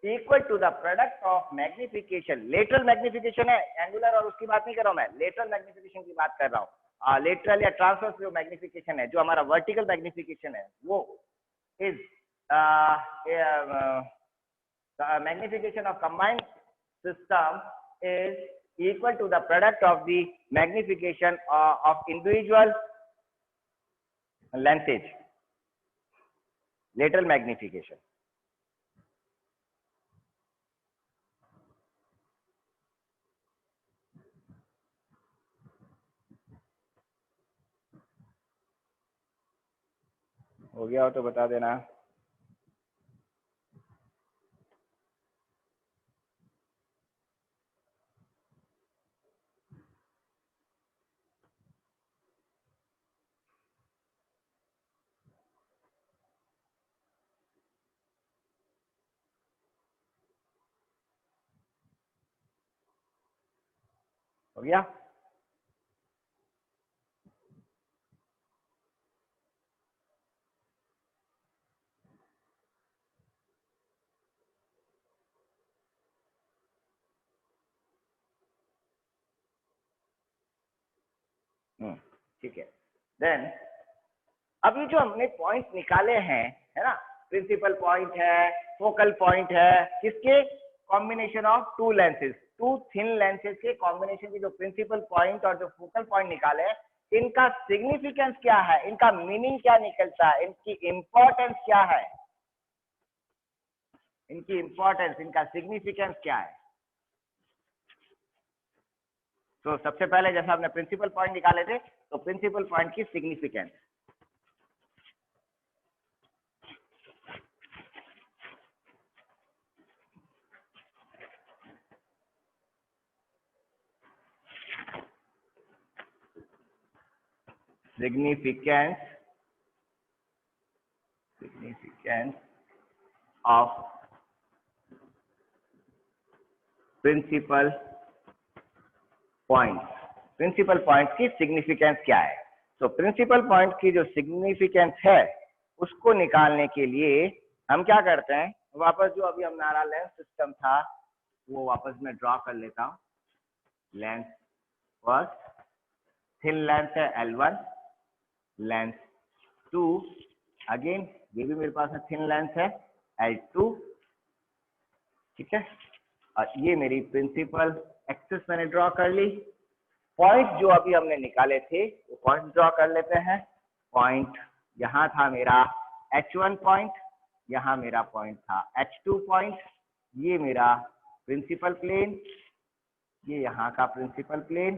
Speaker 1: equal to the product of magnification, lateral magnification है, एंगुलर और उसकी बात नहीं कर रहा हूं मैं, लेटरल मैग्निफिकेशन की बात कर रहा हूँ। लेटरल या ट्रांसवर्स जो मैग्निफिकेशन है, जो हमारा वर्टिकल मैग्निफिकेशन है, वो is magnification of combined system is equal to the product of the magnification of individual lenses, lateral magnification. हो गया हो तो बता देना। हो गया? ठीक है। देन अब ये जो हमने पॉइंट निकाले हैं, है ना, प्रिंसिपल पॉइंट है, फोकल पॉइंट है, किसके combination of two lenses, two thin lenses के कॉम्बिनेशन के जो प्रिंसिपल पॉइंट और जो फोकल पॉइंट निकाले हैं, इनका सिग्निफिकेंस क्या है, इनका मीनिंग क्या निकलता है, इनकी इंपॉर्टेंस क्या है, इनकी इंपॉर्टेंस, इनका सिग्निफिकेंस क्या है। तो सबसे पहले जैसा आपने प्रिंसिपल पॉइंट निकाले थे, तो प्रिंसिपल पॉइंट की significance, significance of principal points, principal point की सिग्निफिकेंस क्या है। तो प्रिंसिपल पॉइंट की जो सिग्निफिकेंस है, उसको निकालने के लिए हम क्या करते हैं, वापस जो अभी हमारा लेंस सिस्टम था वो वापस मैं ड्रॉ कर लेता हूँ। लेंस फर्स्ट, थिन लेंस है L1, लेंस 2, अगेन ये भी मेरे पास थिन लेंस है L2, ठीक है। और ये मेरी प्रिंसिपल एक्सिस मैंने ड्रॉ कर ली। पॉइंट जो अभी हमने निकाले थे वो पॉइंट ड्रॉ कर लेते हैं। पॉइंट यहाँ था मेरा H1 पॉइंट, यहाँ मेरा पॉइंट था H2 पॉइंट, ये मेरा प्रिंसिपल प्लेन, ये यहाँ का प्रिंसिपल प्लेन।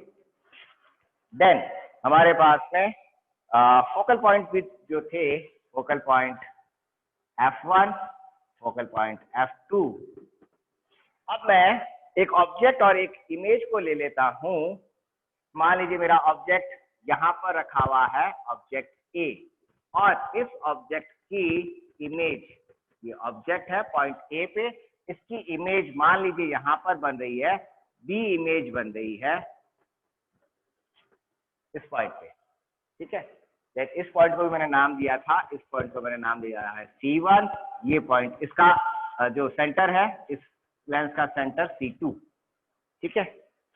Speaker 1: देन हमारे पास में फोकल पॉइंट भी जो थे, focal point F1, focal point F2। अब मैं एक ऑब्जेक्ट और एक इमेज को ले लेता हूं। मान लीजिए मेरा ऑब्जेक्ट यहाँ पर रखा हुआ है, ऑब्जेक्ट ए, और इस ऑब्जेक्ट की इमेज, ये ऑब्जेक्ट है पॉइंट ए पे, इसकी इमेज मान लीजिए यहाँ पर बन रही है, बी इमेज बन रही है इस पॉइंट पे, ठीक है। इस पॉइंट को भी मैंने नाम दिया था, इस पॉइंट को मैंने नाम दिया है C1, ये पॉइंट इसका जो सेंटर है, इस लेंस का सेंटर C2, ठीक है।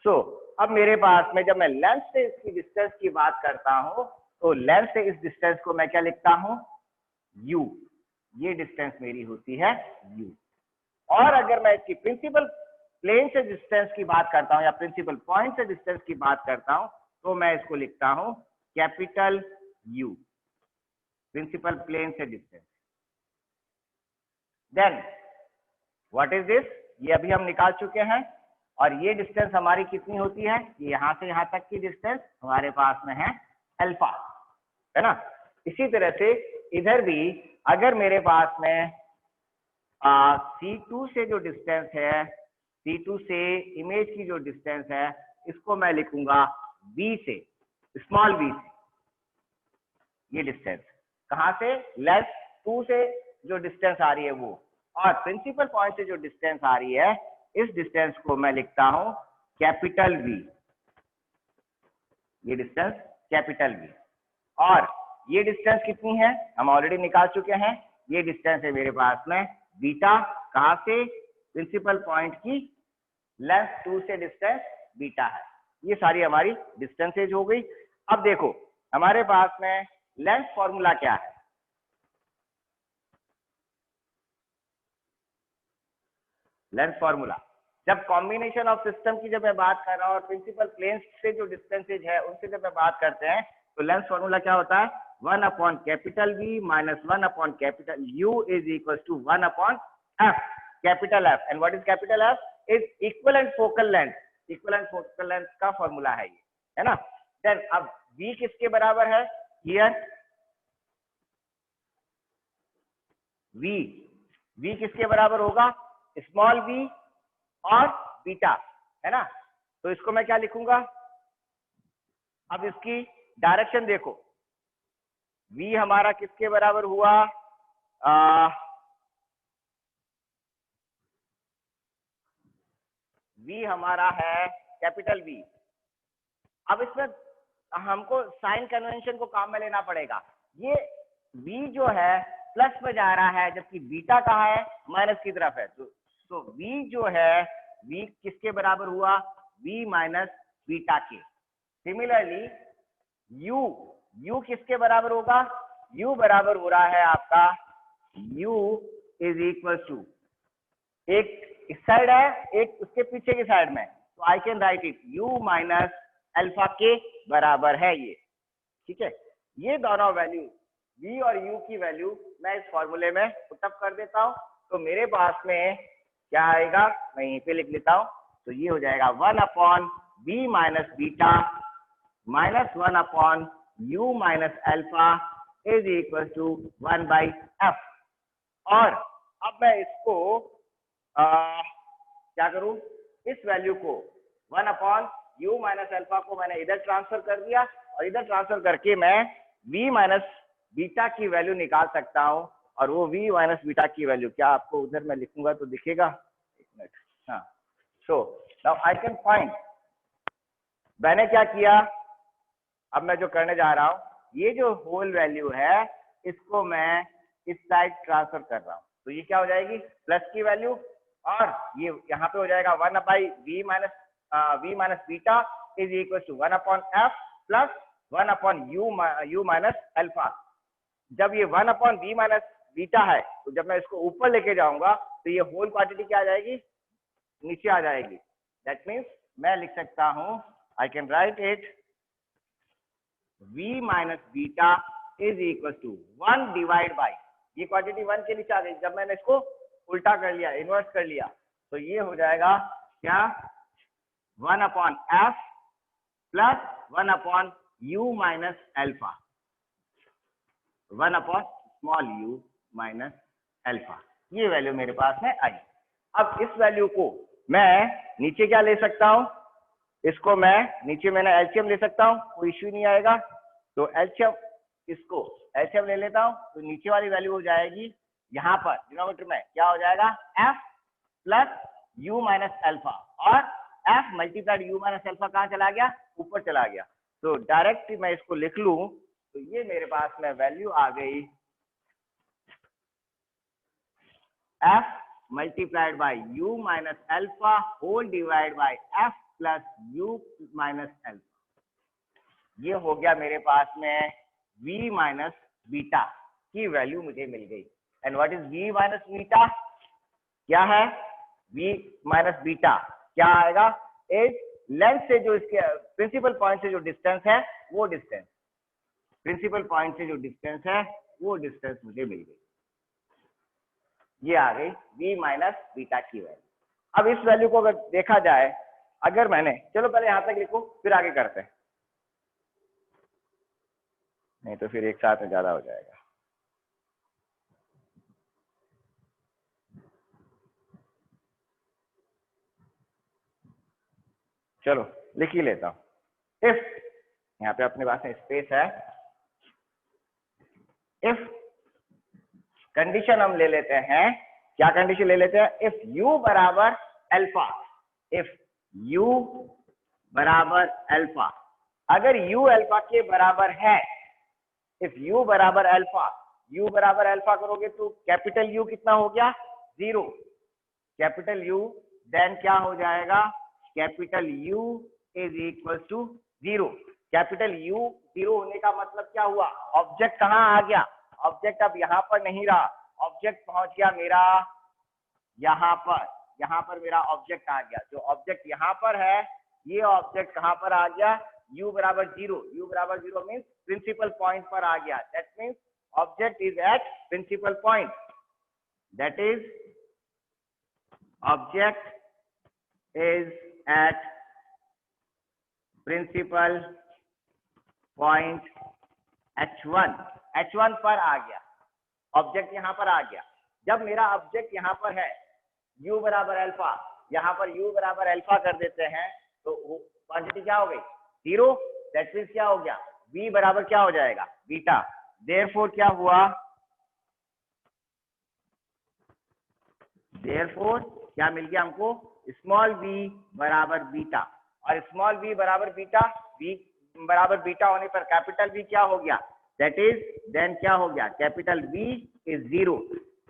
Speaker 1: सो अब मेरे पास में जब मैं लेंस से इसकी डिस्टेंस की बात करता हूं, तो लेंस से इस डिस्टेंस को मैं क्या लिखता हूं, U, ये डिस्टेंस मेरी होती है U। और अगर मैं इसकी प्रिंसिपल प्लेन से डिस्टेंस की बात करता हूं या प्रिंसिपल पॉइंट से डिस्टेंस की बात करता हूं, तो मैं इसको लिखता हूं कैपिटल U, प्रिंसिपल प्लेन से distance. Then what is this, ये अभी हम निकाल चुके हैं। और ये डिस्टेंस हमारी कितनी होती है, ये यहाँ से यहाँ तक की डिस्टेंस हमारे पास में है अल्फा, है ना। इसी तरह से इधर भी अगर मेरे पास में C2 से जो डिस्टेंस है, C2 से इमेज की जो डिस्टेंस है, इसको मैं लिखूंगा B से, स्मॉल b से। ये डिस्टेंस कहाँ से, लेंस 2 से जो डिस्टेंस आ रही है वो, और प्रिंसिपल पॉइंट से जो डिस्टेंस आ रही है, इस डिस्टेंस को मैं लिखता हूं कैपिटल V, ये डिस्टेंस कैपिटल V। और ये डिस्टेंस कितनी है, हम ऑलरेडी निकाल चुके हैं, ये डिस्टेंस है मेरे पास में बीटा, कहाँ से, प्रिंसिपल पॉइंट की लेंथ 2 से डिस्टेंस बीटा है। ये सारी हमारी डिस्टेंसेज हो गई। अब देखो हमारे पास में लेंथ फॉर्मूला क्या है। लेंथ फॉर्मूला जब कॉम्बिनेशन ऑफ सिस्टम की जब मैं बात कर रहा हूँ और प्रिंसिपल प्लेन से जो डिस्टेंसेज है उनसे जब मैं बात करते हैं तो लेंथ फॉर्मूला क्या होता है, 1 upon capital V minus 1 upon capital U is equal to 1 upon F, capital F। And what is capital F? Is equivalent focal length. Equivalent focal length का फॉर्मूला है ये, है ना। देन अब V किसके बराबर है, हियर V किसके बराबर होगा, स्मॉल v और बीटा, है ना। तो इसको मैं क्या लिखूंगा, अब इसकी डायरेक्शन देखो, v हमारा किसके बराबर हुआ, v हमारा है कैपिटल V। अब इसमें हमको साइन कन्वेंशन को काम में लेना पड़ेगा। ये v जो है प्लस में जा रहा है जबकि बीटा कहाँ है, माइनस की तरफ है। तो v जो है v किसके बराबर हुआ, v माइनस बीटा के। सिमिलरली u किसके बराबर होगा, u बराबर हो रहा है आपका, u इज इक्वल टू, एक इस साइड है एक उसके पीछे की साइड में, तो I can write it u minus alpha के बराबर है ये, ठीक है। ये दोनों वैल्यू v और u की वैल्यू मैं इस फॉर्मूले में पुटअप कर देता हूं, तो मेरे पास में क्या आएगा, मैं यहीं पे लिख लेता हूं। तो ये हो जाएगा 1 upon v minus beta minus 1 upon u minus alpha is equal to 1 by f। और अब मैं इसको क्या करूं, इस वैल्यू को 1 अपॉन u माइनस अल्फा को मैंने इधर ट्रांसफर कर दिया और इधर ट्रांसफर करके मैं v माइनस बीटा की वैल्यू निकाल सकता हूं। और वो v माइनस बीटा की वैल्यू क्या आपको उधर मैं लिखूंगा तो दिखेगा, एक मिनट, हाँ। So now I can find, मैंने क्या किया, अब मैं जो करने जा रहा हूं, ये जो होल वैल्यू है इसको मैं इस साइड ट्रांसफर कर रहा हूं, तो ये क्या हो जाएगी, प्लस की वैल्यू, और ये यहाँ पे हो जाएगा 1 by v minus beta is equal to 1 upon f plus 1 upon u minus alpha. जब ये 1 अपॉन v माइनस बीटा है तो जब मैं इसको ऊपर लेके जाऊंगा तो ये होल क्वांटिटी क्या आ जाएगी, नीचे आ जाएगी। दैट मीन्स मैं लिख सकता हूं, I can write it v minus beta is equal to 1 divide by, ये क्वांटिटी 1 के नीचे आ गई, जब मैंने इसको उल्टा कर लिया, इन्वर्स कर लिया, तो ये हो जाएगा क्या, 1 upon f plus 1 upon u minus alpha, 1 upon small u minus alpha. ये वैल्यू मेरे पास में आई। अब इस वैल्यू को मैं नीचे क्या ले सकता हूं, इसको मैं नीचे मैंने एलसीएम ले सकता हूं, कोई इश्यू नहीं आएगा। तो एलसीएम, इसको एलसीएम ले लेता हूं, तो नीचे वाली वैल्यू हो जाएगी, यहाँ पर डिनोमिनेटर में क्या हो जाएगा, f plus u minus alpha, और f multiplied u minus alpha कहाँ चला गया, ऊपर चला गया। तो डायरेक्ट मैं इसको लिख लूं तो ये मेरे पास में वैल्यू आ गई, f multiplied by u minus alpha whole divide by f plus u minus alpha. ये हो गया मेरे पास में v माइनस बीटा की वैल्यू मुझे मिल गई। And what is v minus beta, क्या है, v माइनस बीटा क्या आएगा, इज लेंथ से जो इसके प्रिंसिपल पॉइंट से जो डिस्टेंस है वो डिस्टेंस, प्रिंसिपल पॉइंट से जो डिस्टेंस है वो डिस्टेंस मुझे मिल गई। ये आ गई v माइनस बीटा की वैल्यू। अब इस वैल्यू को अगर देखा जाए, अगर मैंने, चलो पहले यहां तक लिखो फिर आगे करते हैं, नहीं तो फिर एक साथ में ज्यादा हो जाएगा। चलो लिख ही लेता हूं। इफ, यहाँ पे अपने पास में स्पेस है, इफ कंडीशन हम ले लेते हैं, क्या कंडीशन ले लेते हैं, इफ u बराबर अल्फा, इफ u बराबर अल्फा, अगर u अल्फा के बराबर है, इफ u बराबर अल्फा, u बराबर अल्फा करोगे तो कैपिटल U कितना हो गया, 0, कैपिटल यू, देन क्या हो जाएगा, capital U is equal to 0। Capital U 0 होने का मतलब क्या हुआ, ऑब्जेक्ट कहाँ आ गया, ऑब्जेक्ट अब यहाँ पर नहीं रहा, ऑब्जेक्ट पहुंच गया मेरा यहाँ पर मेरा ऑब्जेक्ट आ गया। जो ऑब्जेक्ट यहाँ पर है, ये ऑब्जेक्ट कहाँ पर आ गया, u बराबर 0, u बराबर 0 मीन्स प्रिंसिपल पॉइंट पर आ गया। That means object is at principal point, that is object is at principal point h1, h1 पर आ गया, ऑब्जेक्ट यहाँ पर आ गया। जब मेरा ऑब्जेक्ट यहाँ पर है u बराबर अल्फा, यहाँ पर u बराबर अल्फा कर देते हैं तो क्वांटिटी क्या हो गई, 0। दैट मीन्स क्या हो गया, v बराबर क्या हो जाएगा, बीटा। देयरफॉर क्या हुआ, देयरफॉर क्या मिल गया हमको, स्मॉल v बराबर बीटा। और स्मॉल v बराबर बीटा, v बराबर बीटा होने पर कैपिटल v क्या हो गया, दैट इज देन क्या हो गया, capital v is 0।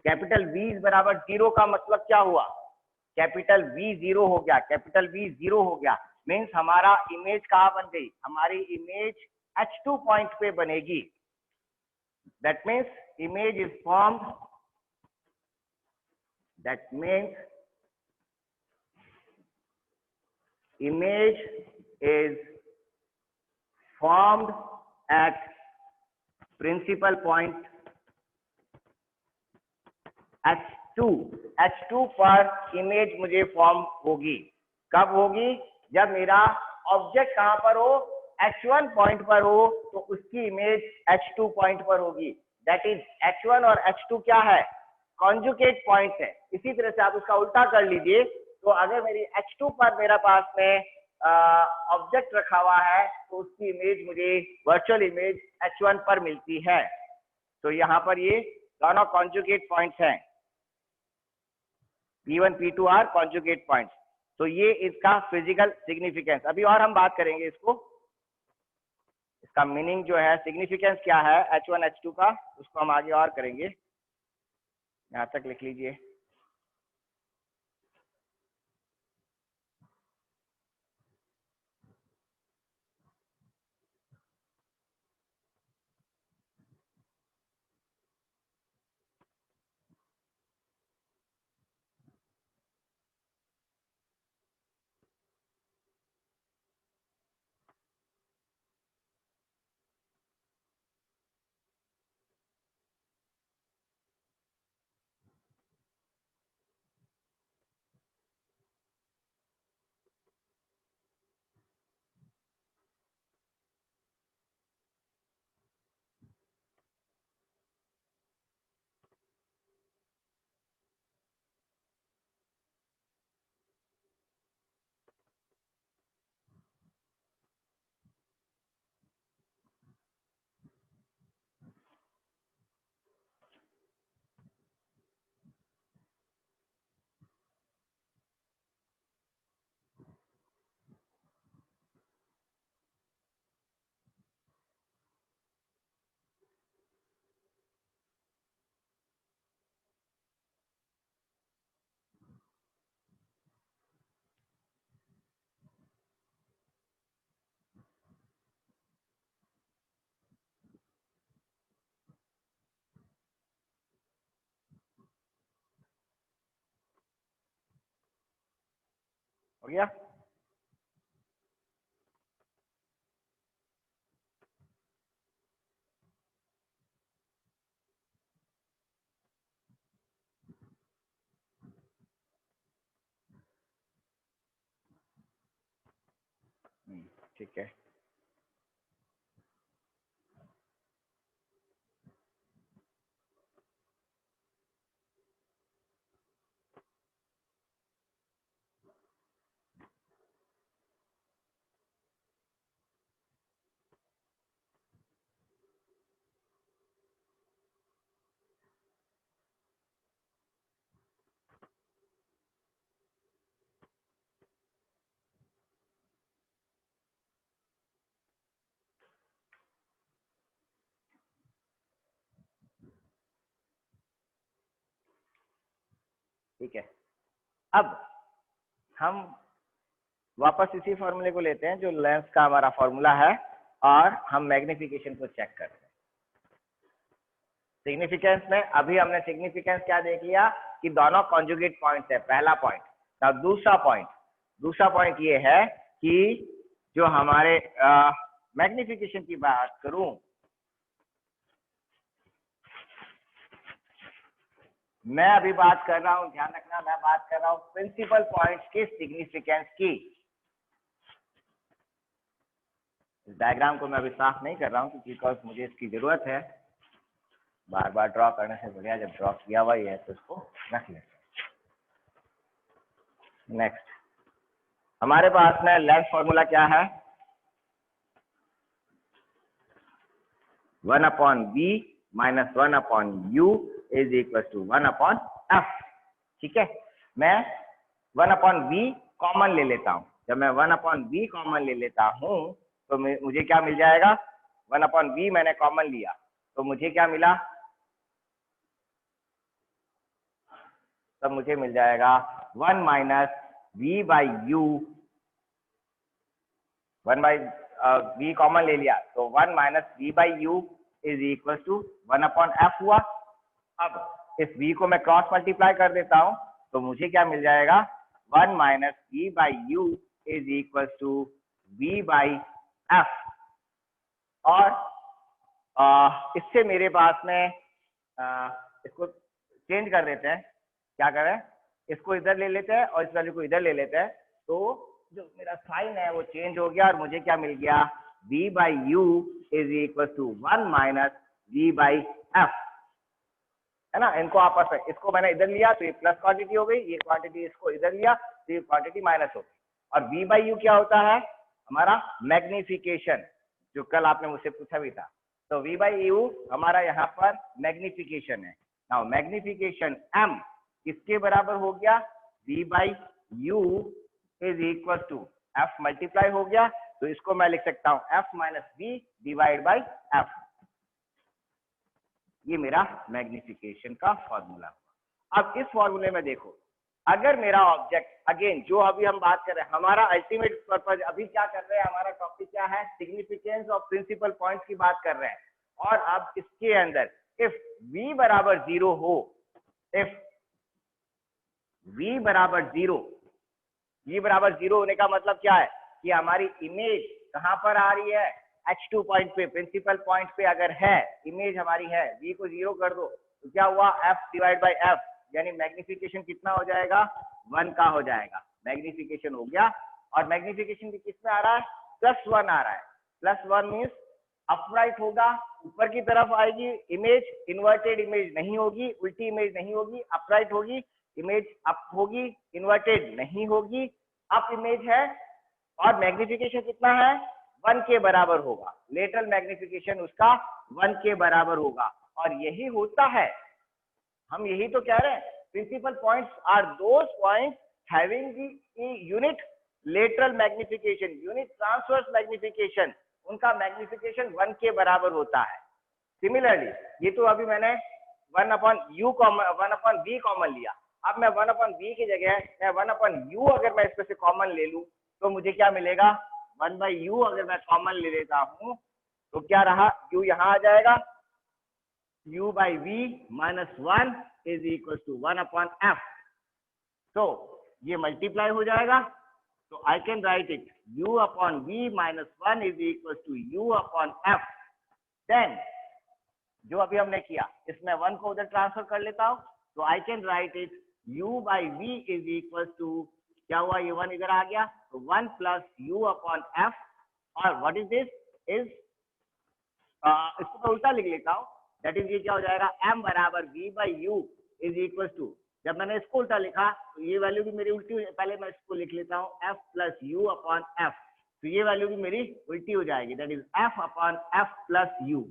Speaker 1: Capital v बराबर 0 का मतलब क्या हुआ, कैपिटल v 0 हो गया, कैपिटल v 0 हो गया। मीन्स हमारा इमेज कहाँ बन गई, हमारी इमेज h2 पॉइंट पे बनेगी। That means image is formed, that means image is formed at principal point h2, h2 पर इमेज मुझे फॉर्म होगी। कब होगी, जब मेरा ऑब्जेक्ट कहां पर हो, h1 पॉइंट पर हो, तो उसकी इमेज h2 पॉइंट पर होगी। दैट इज h1 और h2 क्या है, कॉन्जुगेट पॉइंट है। इसी तरह से आप उसका उल्टा कर लीजिए, तो अगर मेरी h2 पर मेरा पास में ऑब्जेक्ट रखा हुआ है तो उसकी इमेज मुझे वर्चुअल इमेज h1 पर मिलती है। तो यहाँ पर ये दोनों कॉन्जुगेट पॉइंट्स हैं, P1 P2 are conjugate points. तो ये इसका फिजिकल सिग्निफिकेंस, अभी और हम बात करेंगे इसको, इसका मीनिंग जो है, सिग्निफिकेंस क्या है h1 h2 का, उसको हम आगे और करेंगे। यहाँ तक लिख लीजिए। हो गया, ठीक है। ठीक है, अब हम वापस इसी फॉर्मूले को लेते हैं जो लेंस का हमारा फॉर्मूला है, और हम मैग्निफिकेशन को चेक करते हैं। सिग्निफिकेंस में अभी हमने सिग्निफिकेंस क्या देख लिया कि दोनों कॉन्जुगेट पॉइंट्स है, पहला पॉइंट। अब दूसरा पॉइंट ये है कि जो हमारे मैग्निफिकेशन की बात करूं, मैं अभी बात कर रहा हूं, ध्यान रखना, मैं बात कर रहा हूं प्रिंसिपल पॉइंट्स के सिग्निफिकेंस की। इस डायग्राम को मैं अभी साफ नहीं कर रहा हूं बिकॉज मुझे इसकी जरूरत है। बार बार ड्रॉ करने से बढ़िया जब ड्रॉ किया हुआ ही है तो इसको रख लेते हैं। नेक्स्ट हमारे पास में लेंस फॉर्मूला क्या है, 1/v minus 1/u is equal to 1/f। ठीक है, मैं 1/v कॉमन ले लेता हूं। जब मैं 1/v कॉमन ले लेता हूं तो मुझे क्या मिल जाएगा, 1/v मैंने कॉमन लिया तो मुझे क्या मिला, तब मुझे मिल जाएगा 1 minus v by u. 1/v common ले लिया तो 1 minus v by u is equal to 1/f हुआ। अब इस v को मैं क्रॉस मल्टीप्लाई कर देता हूं तो मुझे क्या मिल जाएगा, 1 minus v by u is equal to v by f। और इससे मेरे पास में इसको चेंज कर देते हैं, क्या करें, इसको इधर ले लेते हैं और इस वैल्यू को इधर ले लेते हैं, तो जो मेरा साइन है वो चेंज हो गया और मुझे क्या मिल गया, v by u is equal to 1 minus v by f, है ना। इनको आपस में, इसको मैंने इधर लिया तो ये प्लस क्वांटिटी हो गई, ये क्वांटिटी इसको इधर लिया तो ये क्वांटिटी माइनस हो गई। और v बाई यू क्या होता है, हमारा मैग्निफिकेशन, जो कल आपने मुझसे पूछा भी था। तो v बाई यू हमारा यहाँ पर मैग्निफिकेशन है। नाउ मैग्निफिकेशन m किसके बराबर हो गया, v by u is equal to f multiply हो गया, तो इसको मैं लिख सकता हूं f minus v divide by f। ये मेरा मैग्निफिकेशन का फॉर्मूला। अब इस फॉर्मूले में देखो, अगर मेरा ऑब्जेक्ट, अगेन जो अभी हम बात कर रहे हैं, हमारा अल्टीमेट पर्पज अभी क्या कर रहे हैं, हमारा टॉपिक क्या है, सिग्निफिकेंस ऑफ प्रिंसिपल पॉइंट्स की बात कर रहे हैं। और अब इसके अंदर इफ v बराबर 0 हो, इफ v बराबर 0, v बराबर 0 होने का मतलब क्या है कि हमारी इमेज कहां पर आ रही है, h2 पॉइंट पे, प्रिंसिपल पॉइंट पे अगर है इमेज हमारी है, v को 0 कर दो तो क्या हुआ, f डिवाइड बाई f, यानी मैग्निफिकेशन कितना हो जाएगा, 1 का हो जाएगा। मैग्निफिकेशन हो गया, और मैग्निफिकेशन भी किस में आ रहा है, +1 आ रहा है। +1 मीन्स अपराइट होगा, ऊपर की तरफ आएगी इमेज, इन्वर्टेड इमेज नहीं होगी, उल्टी इमेज नहीं होगी, अपराइट होगी इमेज, अप होगी, इन्वर्टेड नहीं होगी, अप इमेज है। और मैग्निफिकेशन कितना है, 1 के बराबर होगा, लेटरल मैग्निफिकेशन उसका 1 के बराबर होगा। और यही होता है, हम यही तो कह रहे हैं, principal points are those points having the unit lateral magnification, unit transverse magnification, उनका मैग्निफिकेशन 1 के बराबर होता है। सिमिलरली ये तो अभी मैंने 1/v कॉमन लिया, अब मैं 1/v की जगह मैं 1/u अगर मैं इसमें से कॉमन ले लूं तो मुझे क्या मिलेगा, 1/u अगर मैं कॉमन ले लेता हूं तो क्या रहा, u यहां आ जाएगा, u by v minus 1 is equal to 1/f। तो ये मल्टीप्लाई हो जाएगा, तो I can write it u/v minus 1 is equal to u/f। Then जो अभी हमने किया, इसमें 1 को उधर ट्रांसफर कर लेता हूं, तो I can write it u by v is equal to, क्या हुआ, ये 1 इधर आ गया, तो 1 प्लस u/f। और व्हाट इज दिस इज, इसको मैं उल्टा लिख लेता हूं, दैट इज, ये क्या हो जाएगा, m बराबर v by u is equal to, जब मैंने इसको उल्टा लिखा तो ये वैल्यू भी मेरी उल्टी, पहले मैं इसको लिख लेता हूं f प्लस u/f, तो ये वैल्यू भी मेरी उल्टी हो जाएगी, that is f/f plus u।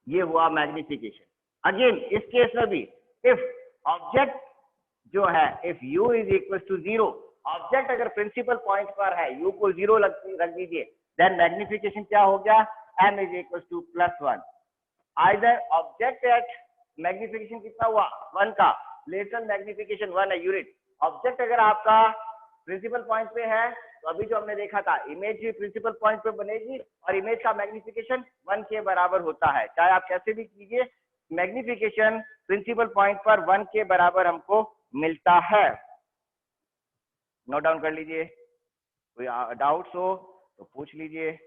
Speaker 1: ये हुआ मैग्निफिकेशन। अगेन इस केस में भी इफ ऑब्जेक्ट जो है, if u is equal to 0, object अगर प्रिंसिपल पॉइंट पर है, u को 0 रख दीजिए, देन मैग्निफिकेशन क्या हो गया, m is equal to +1। Either object at magnification कितना हुआ, 1 का, लेटरल मैग्निफिकेशन 1 है यूनिट। ऑब्जेक्ट अगर आपका प्रिंसिपल पॉइंट पे है तो अभी जो हमने देखा था इमेज भी प्रिंसिपल पॉइंट पे बनेगी और इमेज का मैग्निफिकेशन 1 के बराबर होता है। चाहे आप कैसे भी कीजिए, मैग्निफिकेशन प्रिंसिपल पॉइंट पर 1 के बराबर हमको मिलता है। नोट डाउन कर लीजिए, कोई डाउट्स हो तो पूछ लीजिए।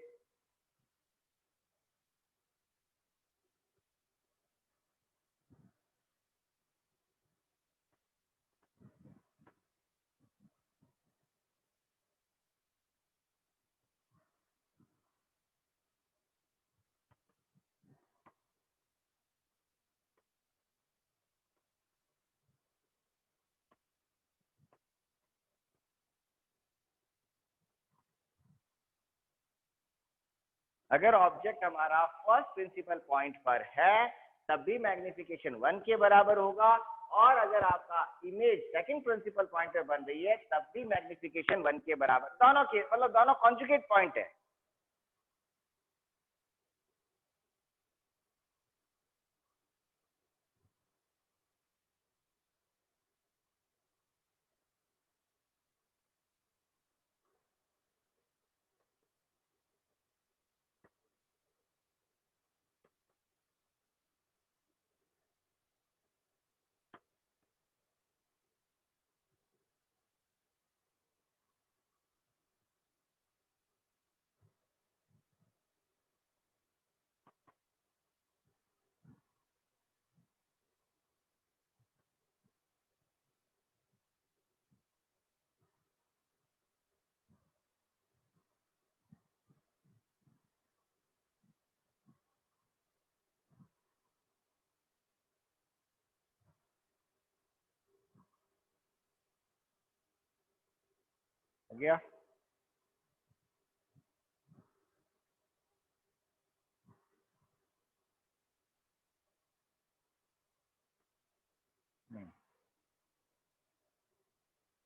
Speaker 1: अगर ऑब्जेक्ट हमारा फर्स्ट प्रिंसिपल पॉइंट पर है तब भी मैग्निफिकेशन 1 के बराबर होगा, और अगर आपका इमेज सेकंड प्रिंसिपल पॉइंट पे बन रही है तब भी मैग्निफिकेशन 1 के बराबर, दोनों के मतलब दोनों कॉन्जुगेट पॉइंट है। हो गया?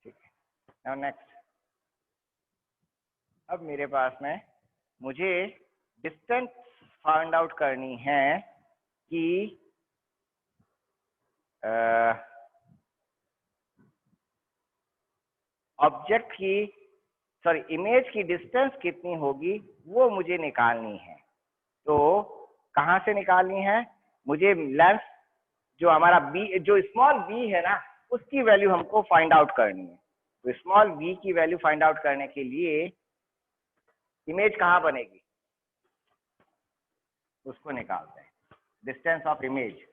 Speaker 1: ठीक है। नाउ नेक्स्ट, अब मेरे पास में मुझे डिस्टेंस फाइंड आउट करनी है कि ऑब्जेक्ट की सॉरी इमेज की डिस्टेंस कितनी होगी वो मुझे निकालनी है। तो कहाँ से निकालनी है? मुझे लेंथ जो हमारा बी, जो स्मॉल बी है ना, उसकी वैल्यू हमको फाइंड आउट करनी है। तो स्मॉल बी की वैल्यू फाइंड आउट करने के लिए इमेज कहाँ बनेगी उसको निकालते हैं। डिस्टेंस ऑफ इमेज,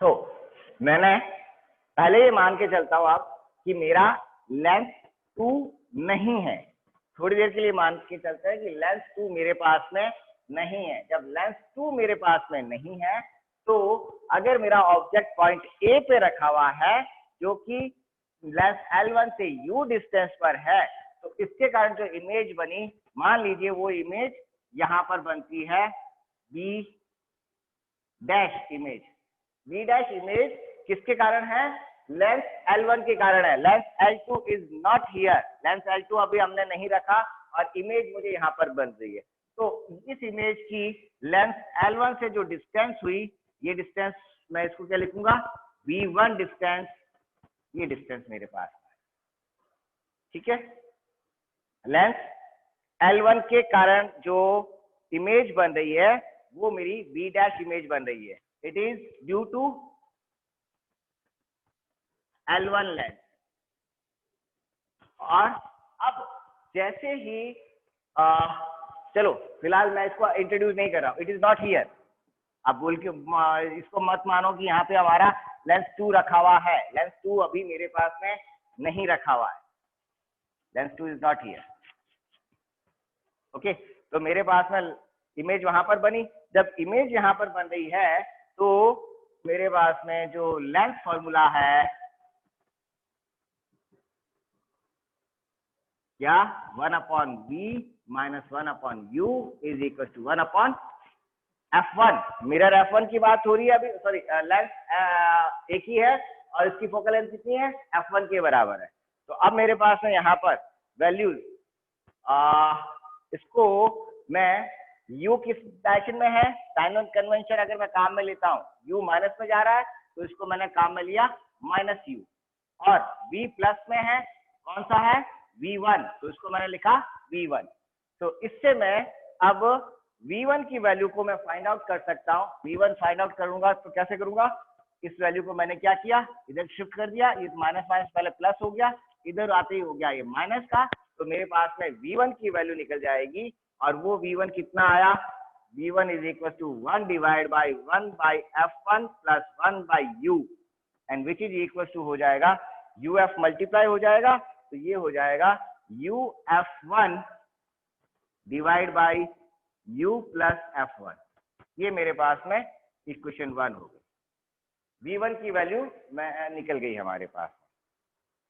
Speaker 1: तो मैंने पहले ये मान के चलता हूं आप कि मेरा लेंथ 2 नहीं है। थोड़ी देर के लिए मान के चलते हैं कि लेंथ 2 मेरे पास में नहीं है। जब लेंथ 2 मेरे पास में नहीं है तो अगर मेरा ऑब्जेक्ट पॉइंट ए पे रखा हुआ है जो कि लेंथ L1 से U डिस्टेंस पर है, तो इसके कारण जो इमेज बनी, मान लीजिए वो इमेज यहां पर बनती है B dash image. B dash image किसके कारण है? लेंथ L1 के कारण है। Lens L2 is not here, lens L2 अभी हमने नहीं रखा और इमेज मुझे यहाँ पर बन रही है। तो इस इमेज की लेंथ L1 से जो डिस्टेंस हुई, ये डिस्टेंस मैं इसको क्या लिखूंगा? V1 डिस्टेंस, ये डिस्टेंस मेरे पास है। ठीक है, लेंथ L1 के कारण जो इमेज बन रही है वो मेरी बी डैश इमेज बन रही है। It is due to L1 lens. और अब जैसे ही चलो फिलहाल मैं इसको इंट्रोड्यूस नहीं कर रहा हूं, इट इज नॉट हियर। आप बोल के इसको मत मानो कि यहाँ पे हमारा लेंथ 2 रखा हुआ है। लेंथ 2 अभी मेरे पास में नहीं रखा हुआ है। Length 2 is not here. Okay, तो मेरे पास में इमेज वहां पर बनी। जब इमेज यहाँ पर बन रही है तो मेरे पास में जो लेंथ फॉर्मूला है क्या? 1/b - 1/u is equal to 1/, F1 mirror F1 की बात हो रही है अभी, सॉरी लेंस एक ही है और इसकी फोकल लेंथ कितनी है, F1 के बराबर है। तो अब मेरे पास है यहाँ पर वैल्यूज, इसको मैं u किस डायरेक्शन में है, साइन कन्वेंशन अगर मैं काम में लेता हूँ, u माइनस में जा रहा है तो इसको मैंने काम में लिया माइनस u, और v प्लस में है, कौन सा है, v1, तो इसको मैंने लिखा v1। तो इससे मैं अब v1 की वैल्यू को मैं फाइंड आउट कर सकता हूँ। v1 फाइंड आउट करूंगा तो कैसे करूंगा, इस वैल्यू को मैंने क्या किया, इधर शिफ्ट कर दिया, ये माइनस माइनस पहले प्लस हो गया, इधर आते ही हो गया ये माइनस का, तो मेरे पास में v1 की वैल्यू निकल जाएगी, और वो v1 कितना आया, v1 is equal to 1 divide by 1 by f1 plus 1 by u, and which is equal to हो जाएगा uf मल्टीप्लाई हो जाएगा, तो ये हो जाएगा uf1 divide by u plus f1। ये मेरे पास में इक्वेशन 1 हो गई। v1 की वैल्यू में निकल गई हमारे पास,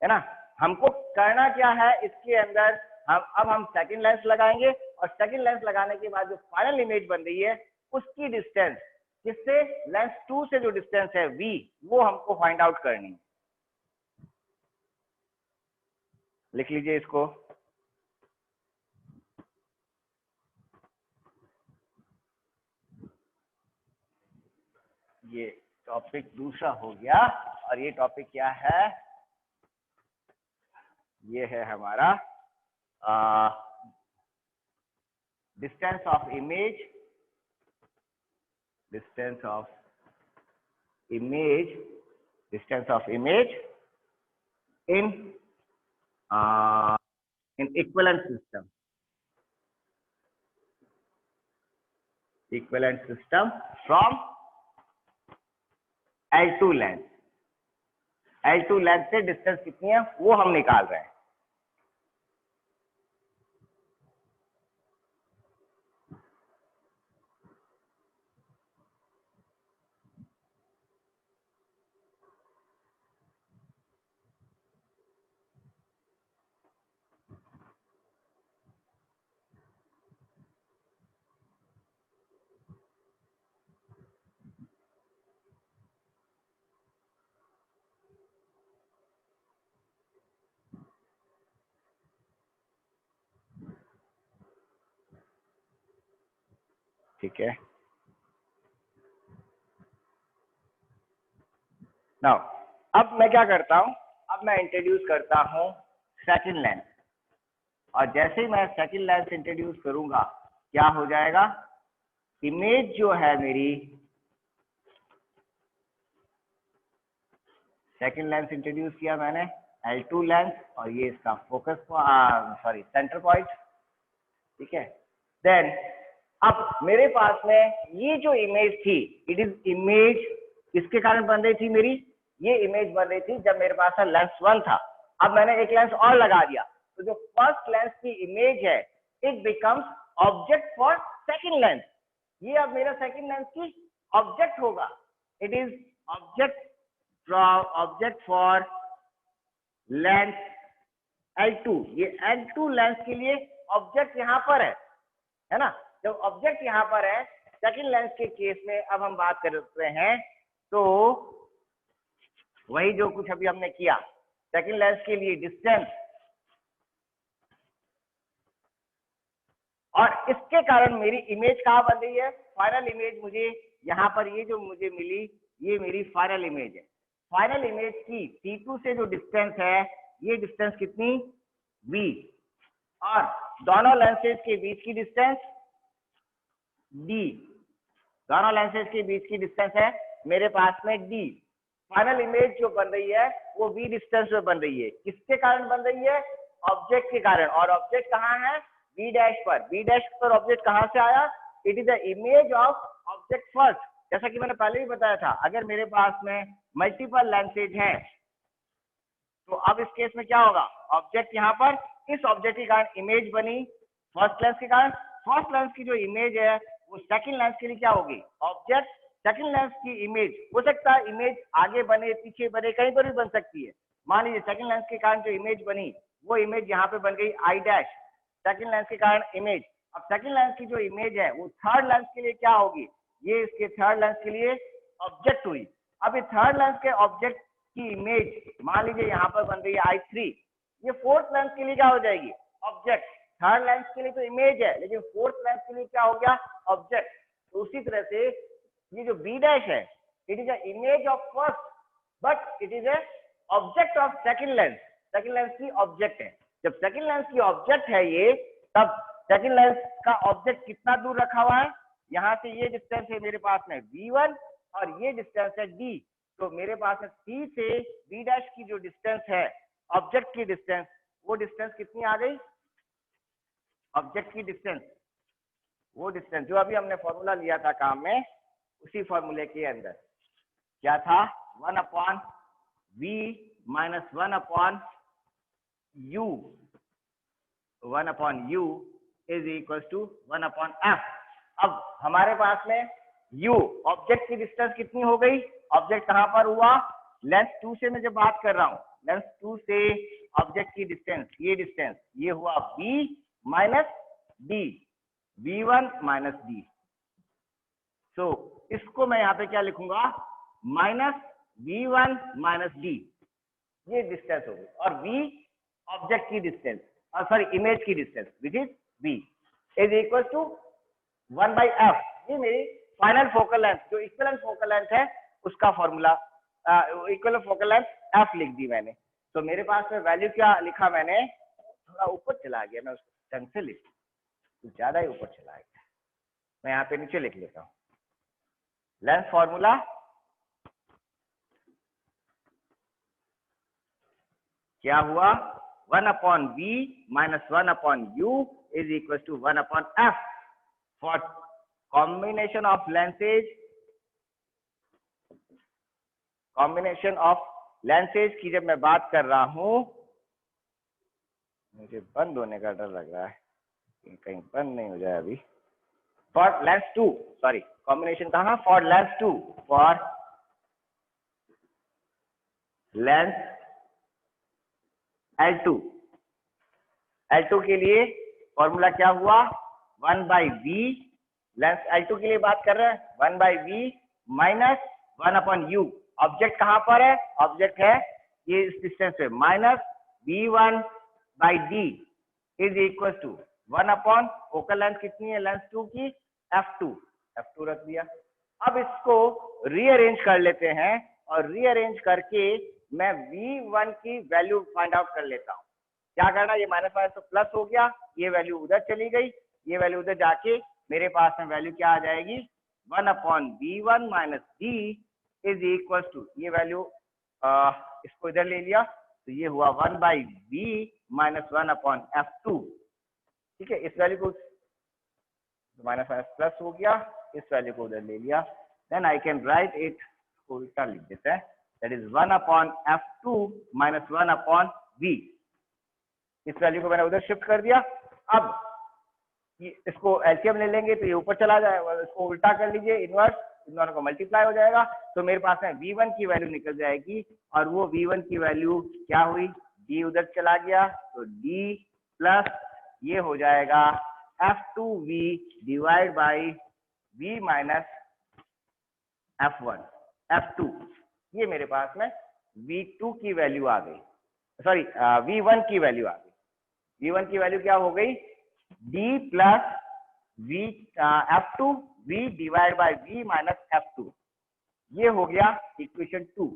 Speaker 1: है ना। हमको करना क्या है इसके अंदर, हम सेकंड लेंस लगाएंगे, और सेकंड लेंस लगाने के बाद जो फाइनल इमेज बन रही है उसकी डिस्टेंस, जिससे लेंस 2 से जो डिस्टेंस है v, वो हमको फाइंड आउट करनी है। लिख लीजिए इसको, ये टॉपिक दूसरा हो गया, और ये टॉपिक क्या है, ये है हमारा distance of image, distance of image, distance of image in equivalent system, equivalent system from L2 length, L2 lens से डिस्टेंस कितनी है वो हम निकाल रहे हैं। ठीक है, नाउ अब मैं क्या करता हूं, अब मैं इंट्रोड्यूस करता हूं सेकंड लेंस, और जैसे ही मैं सेकंड लेंस इंट्रोड्यूस करूंगा क्या हो जाएगा, इमेज जो है मेरी, सेकंड लेंस इंट्रोड्यूस किया मैंने L2 लेंस, और ये इसका फोकस सॉरी सेंटर पॉइंट, ठीक है। देन अब मेरे पास में ये जो इमेज थी, इट इज इमेज किसके कारण बन रही थी मेरी, ये इमेज बन रही थी जब मेरे पास लेंस 1 था। अब मैंने एक लेंस और लगा दिया, तो जो फर्स्ट लेंस की इमेज है it becomes object for second lens, ये अब मेरा सेकंड लेंस की ऑब्जेक्ट होगा, it is object for Lenz L2, ये L2 लेंस के लिए ऑब्जेक्ट यहाँ पर है ना। जब ऑब्जेक्ट यहाँ पर है सेकंड लेंस के केस में, अब हम बात कर रहे हैं तो वही जो कुछ अभी हमने किया, सेकंड लेंस के लिए डिस्टेंस, और इसके कारण मेरी इमेज कहाँ बन रही है, फाइनल इमेज मुझे यहाँ पर ये जो मुझे मिली, ये मेरी फाइनल इमेज है। फाइनल इमेज की T2 से जो डिस्टेंस है, ये डिस्टेंस कितनी, v, और दोनों लेंसेज के बीच की डिस्टेंस d, दोनों लेंसेज के बीच की डिस्टेंस है मेरे पास में d। फाइनल इमेज जो बन रही है वो v डिस्टेंस में बन रही है, किसके कारण बन रही है, ऑब्जेक्ट के कारण, और ऑब्जेक्ट कहाँ है, v डैश पर, v डैश पर ऑब्जेक्ट कहाँ से आया, it is the image of object first. जैसा कि मैंने पहले भी बताया था, अगर मेरे पास में मल्टीपल लेंसेज है तो अब इस केस में क्या होगा, ऑब्जेक्ट यहाँ पर, इस ऑब्जेक्ट के कारण इमेज बनी फर्स्ट लेंस के कारण, फर्स्ट लेंस की जो इमेज है वो सेकंड लेंस के लिए क्या होगी, ऑब्जेक्ट, सेकंड लेंस की इमेज, हो सकता है इमेज आगे बने पीछे बने कहीं पर भी बन सकती है। मान लीजिए सेकंड लेंस के कारण जो इमेज बनी वो इमेज यहाँ पे बन गई आई डैश, सेकंड लेंस के कारण इमेज। अब सेकंड लेंस की जो इमेज है वो थर्ड लेंस के लिए क्या होगी, ये इसके थर्ड लेंस के लिए ऑब्जेक्ट हुई। अब ये थर्ड लेंस के ऑब्जेक्ट की इमेज मान लीजिए यहाँ पर बन रही है I3, ये फोर्थ लेंस के लिए क्या हो जाएगी? ऑब्जेक्ट। थर्ड लेंस के लिए तो इमेज है, लेकिन फोर्थ लेंस के लिए क्या हो गया? ऑब्जेक्ट। तो उसी तरह से ये जो B डैश है, it is a image of first but it is a object of second lens. Second lens की ऑब्जेक्ट है। जब सेकंड लेंस की ऑब्जेक्ट है ये, तब सेकंड लेंस का ऑब्जेक्ट कितना दूर रखा हुआ है? यहाँ से ये डिस्टेंस है मेरे पास में V1 और ये डिस्टेंस है D। तो मेरे पास में C से B डैश की जो डिस्टेंस है, ऑब्जेक्ट की डिस्टेंस, वो डिस्टेंस कितनी आ गई? ऑब्जेक्ट की डिस्टेंस, वो डिस्टेंस जो अभी हमने फॉर्मूला लिया था काम में, उसी फॉर्मूले के अंदर क्या था? 1/v minus 1/u, 1/u is equal to 1/f। अब हमारे पास में u ऑब्जेक्ट की डिस्टेंस कितनी हो गई? ऑब्जेक्ट कहां पर हुआ? लेंस 2 से मैं जब बात कर रहा हूं, लेंस 2 से ऑब्जेक्ट की डिस्टेंस, ये डिस्टेंस, ये हुआ v minus d, v1 minus d। So इसको मैं यहाँ पे क्या लिखूंगा? माइनस v1 माइनस d, ये डिस्टेंस होगी। और v ऑब्जेक्ट की डिस्टेंस, सॉरी इमेज की distance, which is v is equal to 1/f। ये मेरी फाइनल फोकल लेंथ, जो इक्विवेलेंट फोकल लेंथ है, उसका formula, equivalent focal length f लिख दी मैंने। तो मेरे पास में वैल्यू क्या लिखा मैंने? थोड़ा ऊपर चला गया, मैं उसको ढंग से लिख, कुछ ज्यादा ही ऊपर चला गया। मैं यहाँ पे नीचे लिख लेता हूँ। लेंथ फॉर्मूला क्या हुआ? 1/v minus 1/u is equal to 1/f for combination of lenses. Combination of lenses की जब मैं बात कर रहा हूं, मुझे बंद होने का डर लग रहा है, कहीं बंद नहीं हो जाए अभी। फॉर लेंस 2, सॉरी कॉम्बिनेशन कहा? For Lenz 2, for Lenz L2, L2 के लिए फॉर्मूला क्या हुआ? 1/v, लेंस L2 के लिए बात कर रहे हैं, 1/v माइनस 1/u। ऑब्जेक्ट कहां पर है? ऑब्जेक्ट है ये इस डिस्टेंस पे, minus v1/d is equal to 1/ focal length कितनी है लेंस 2 की? f2 रख दिया। अब इसको रीअरेंज कर लेते हैं, और रीअरेंज करके मैं v1 की वैल्यू फाइंड आउट कर लेता हूं। क्या करना? ये माइनस माइनस तो प्लस हो गया, ये वैल्यू उधर चली गई, ये वैल्यू उधर जाके मेरे पास में वैल्यू क्या आ जाएगी? 1/v1 minus d is equal to, ये वैल्यू इसको इधर ले लिया, तो ये हुआ 1/v माइनस 1/f2। ठीक है, इस वैल्यू को माइनस माइनस प्लस हो गया, इस वैल्यू को उधर ले लिया, then I can write it, उल्टा लिख देते हैं, that is 1/f2 minus 1/v। इस वैल्यू को मैंने उधर शिफ्ट कर दिया। अब इसको एलसीएम ले लेंगे तो ये ऊपर चला जाएगा, इसको उल्टा कर लीजिए, इनवर्स, इन दोनों को मल्टीप्लाई हो जाएगा, तो मेरे पास में v1 की वैल्यू निकल जाएगी, और वो v1 की वैल्यू क्या हुई? d उधर चला गया, तो d प्लस ये हो जाएगा f2v divide by v minus f2। ये मेरे पास में v2 की वैल्यू आ गई, सॉरी v1 की वैल्यू आ गई। v1 की वैल्यू क्या हो गई? d plus f2 v divide by v minus f2। ये हो गया इक्वेशन 2।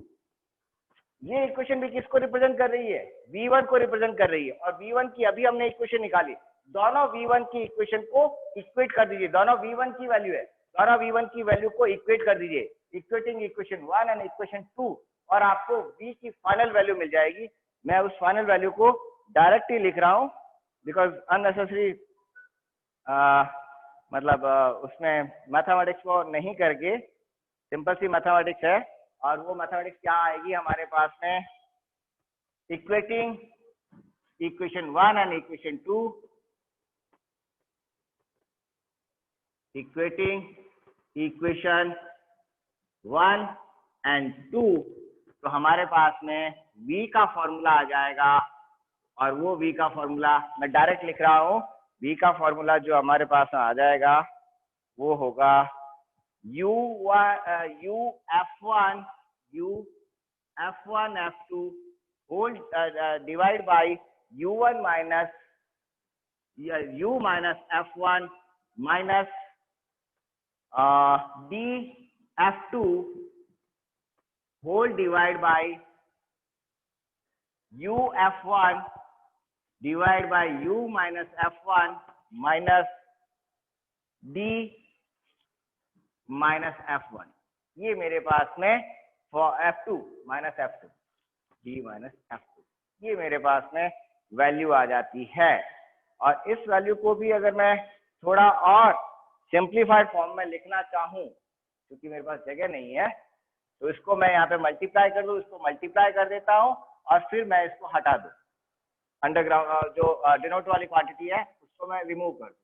Speaker 1: ये इक्वेशन भी किसको रिप्रेजेंट कर रही है? v1 को रिप्रेजेंट कर रही है। और v1 की अभी हमने इक्वेशन निकाली, दोनों v1 की इक्वेशन को इक्वेट कर दीजिए, दोनों v1 की वैल्यू है, दोनों v1 की वैल्यू को इक्वेट कर दीजिए, इक्वेटिंग इक्वेशन 1 एंड इक्वेशन 2, और आपको v की फाइनल वैल्यू मिल जाएगी। मैं उस फाइनल वैल्यू को डायरेक्ट ही लिख रहा हूं, बिकॉज अननेसेसरी मतलब उसमें मैथमेटिक्स को नहीं करके सिंपल सी मैथमेटिक्स है, और वो मैथमेटिक्स क्या आएगी हमारे पास में? Equating equation 1 and equation 2, equating equation 1 and 2, तो हमारे पास में v का फॉर्मूला आ जाएगा, और वो v का फॉर्मूला मैं डायरेक्ट लिख रहा हूं। v का फॉर्मूला जो हमारे पास आ जाएगा वो होगा f1 f2 whole divide by u1 minus u minus f1 minus d f2 whole divide by u f1 divide by u minus f1 minus d minus f1। ये मेरे पास में for f2 minus f2 d minus f2 ये मेरे पास में value आ जाती है। और इस वैल्यू को भी अगर मैं थोड़ा और सिंप्लीफाइड फॉर्म में लिखना चाहूँ, क्योंकि मेरे पास जगह नहीं है, तो इसको मैं यहाँ पे मल्टीप्लाई कर दूँ, इसको मल्टीप्लाई कर देता हूँ और फिर मैं इसको हटा दूँ, अंडरग्राउंड जो डिनोट वाली क्वांटिटी है उसको मैं रिमूव कर दूँ,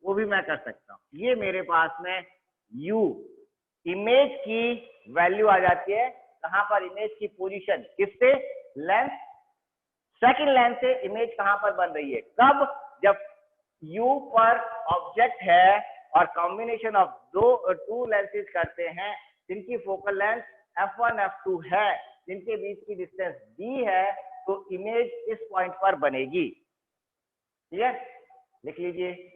Speaker 1: वो भी मैं कर सकता हूँ। ये मेरे पास में u इमेज की वैल्यू आ जाती है। कहाँ पर? इमेज की पोजीशन किससे? लेंथ, सेकंड लेंथ से इमेज कहाँ पर बन रही है? कब? जब u पर ऑब्जेक्ट है और कॉम्बिनेशन ऑफ टू लेंसेज करते हैं जिनकी फोकल लेंथ f1 f2 है, जिनके बीच की डिस्टेंस d है, तो इमेज इस पॉइंट पर बनेगी। क्लियर? लिख लीजिए।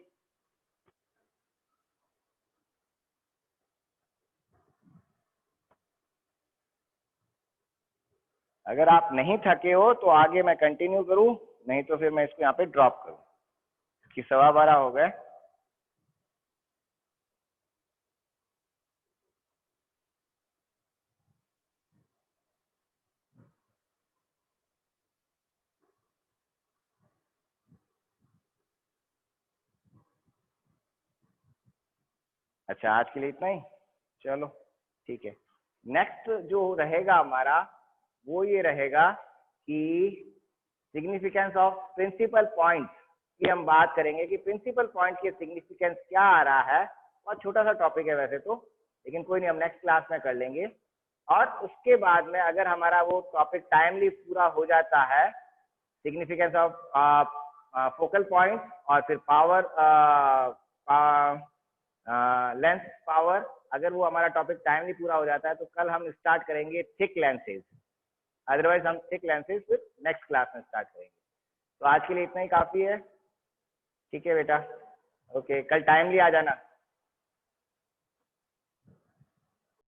Speaker 1: अगर आप नहीं थके हो तो आगे मैं कंटिन्यू करूं, नहीं तो फिर मैं इसको यहाँ पे ड्रॉप करूं, कि 12:15 हो गए। अच्छा, आज के लिए इतना ही, चलो ठीक है। नेक्स्ट जो रहेगा हमारा वो ये रहेगा कि सिग्निफिकेंस ऑफ प्रिंसिपल पॉइंट्स की हम बात करेंगे कि प्रिंसिपल पॉइंट की सिग्निफिकेंस क्या आ रहा है। बहुत छोटा सा टॉपिक है वैसे तो, लेकिन कोई नहीं, हम नेक्स्ट क्लास में कर लेंगे। और उसके बाद में अगर हमारा वो टॉपिक टाइमली पूरा हो जाता है, सिग्निफिकेंस ऑफ फोकल पॉइंट और फिर पावर लेंथ पावर, अगर वो हमारा टॉपिक टाइमली पूरा हो जाता है तो कल हम स्टार्ट करेंगे थिक लेंसेज। अदरवाइज हम थिक लेंसेज फिर नेक्स्ट क्लास में स्टार्ट करेंगे। तो आज के लिए इतना ही काफ़ी है। ठीक है बेटा, ओके, कल टाइमली आ जाना।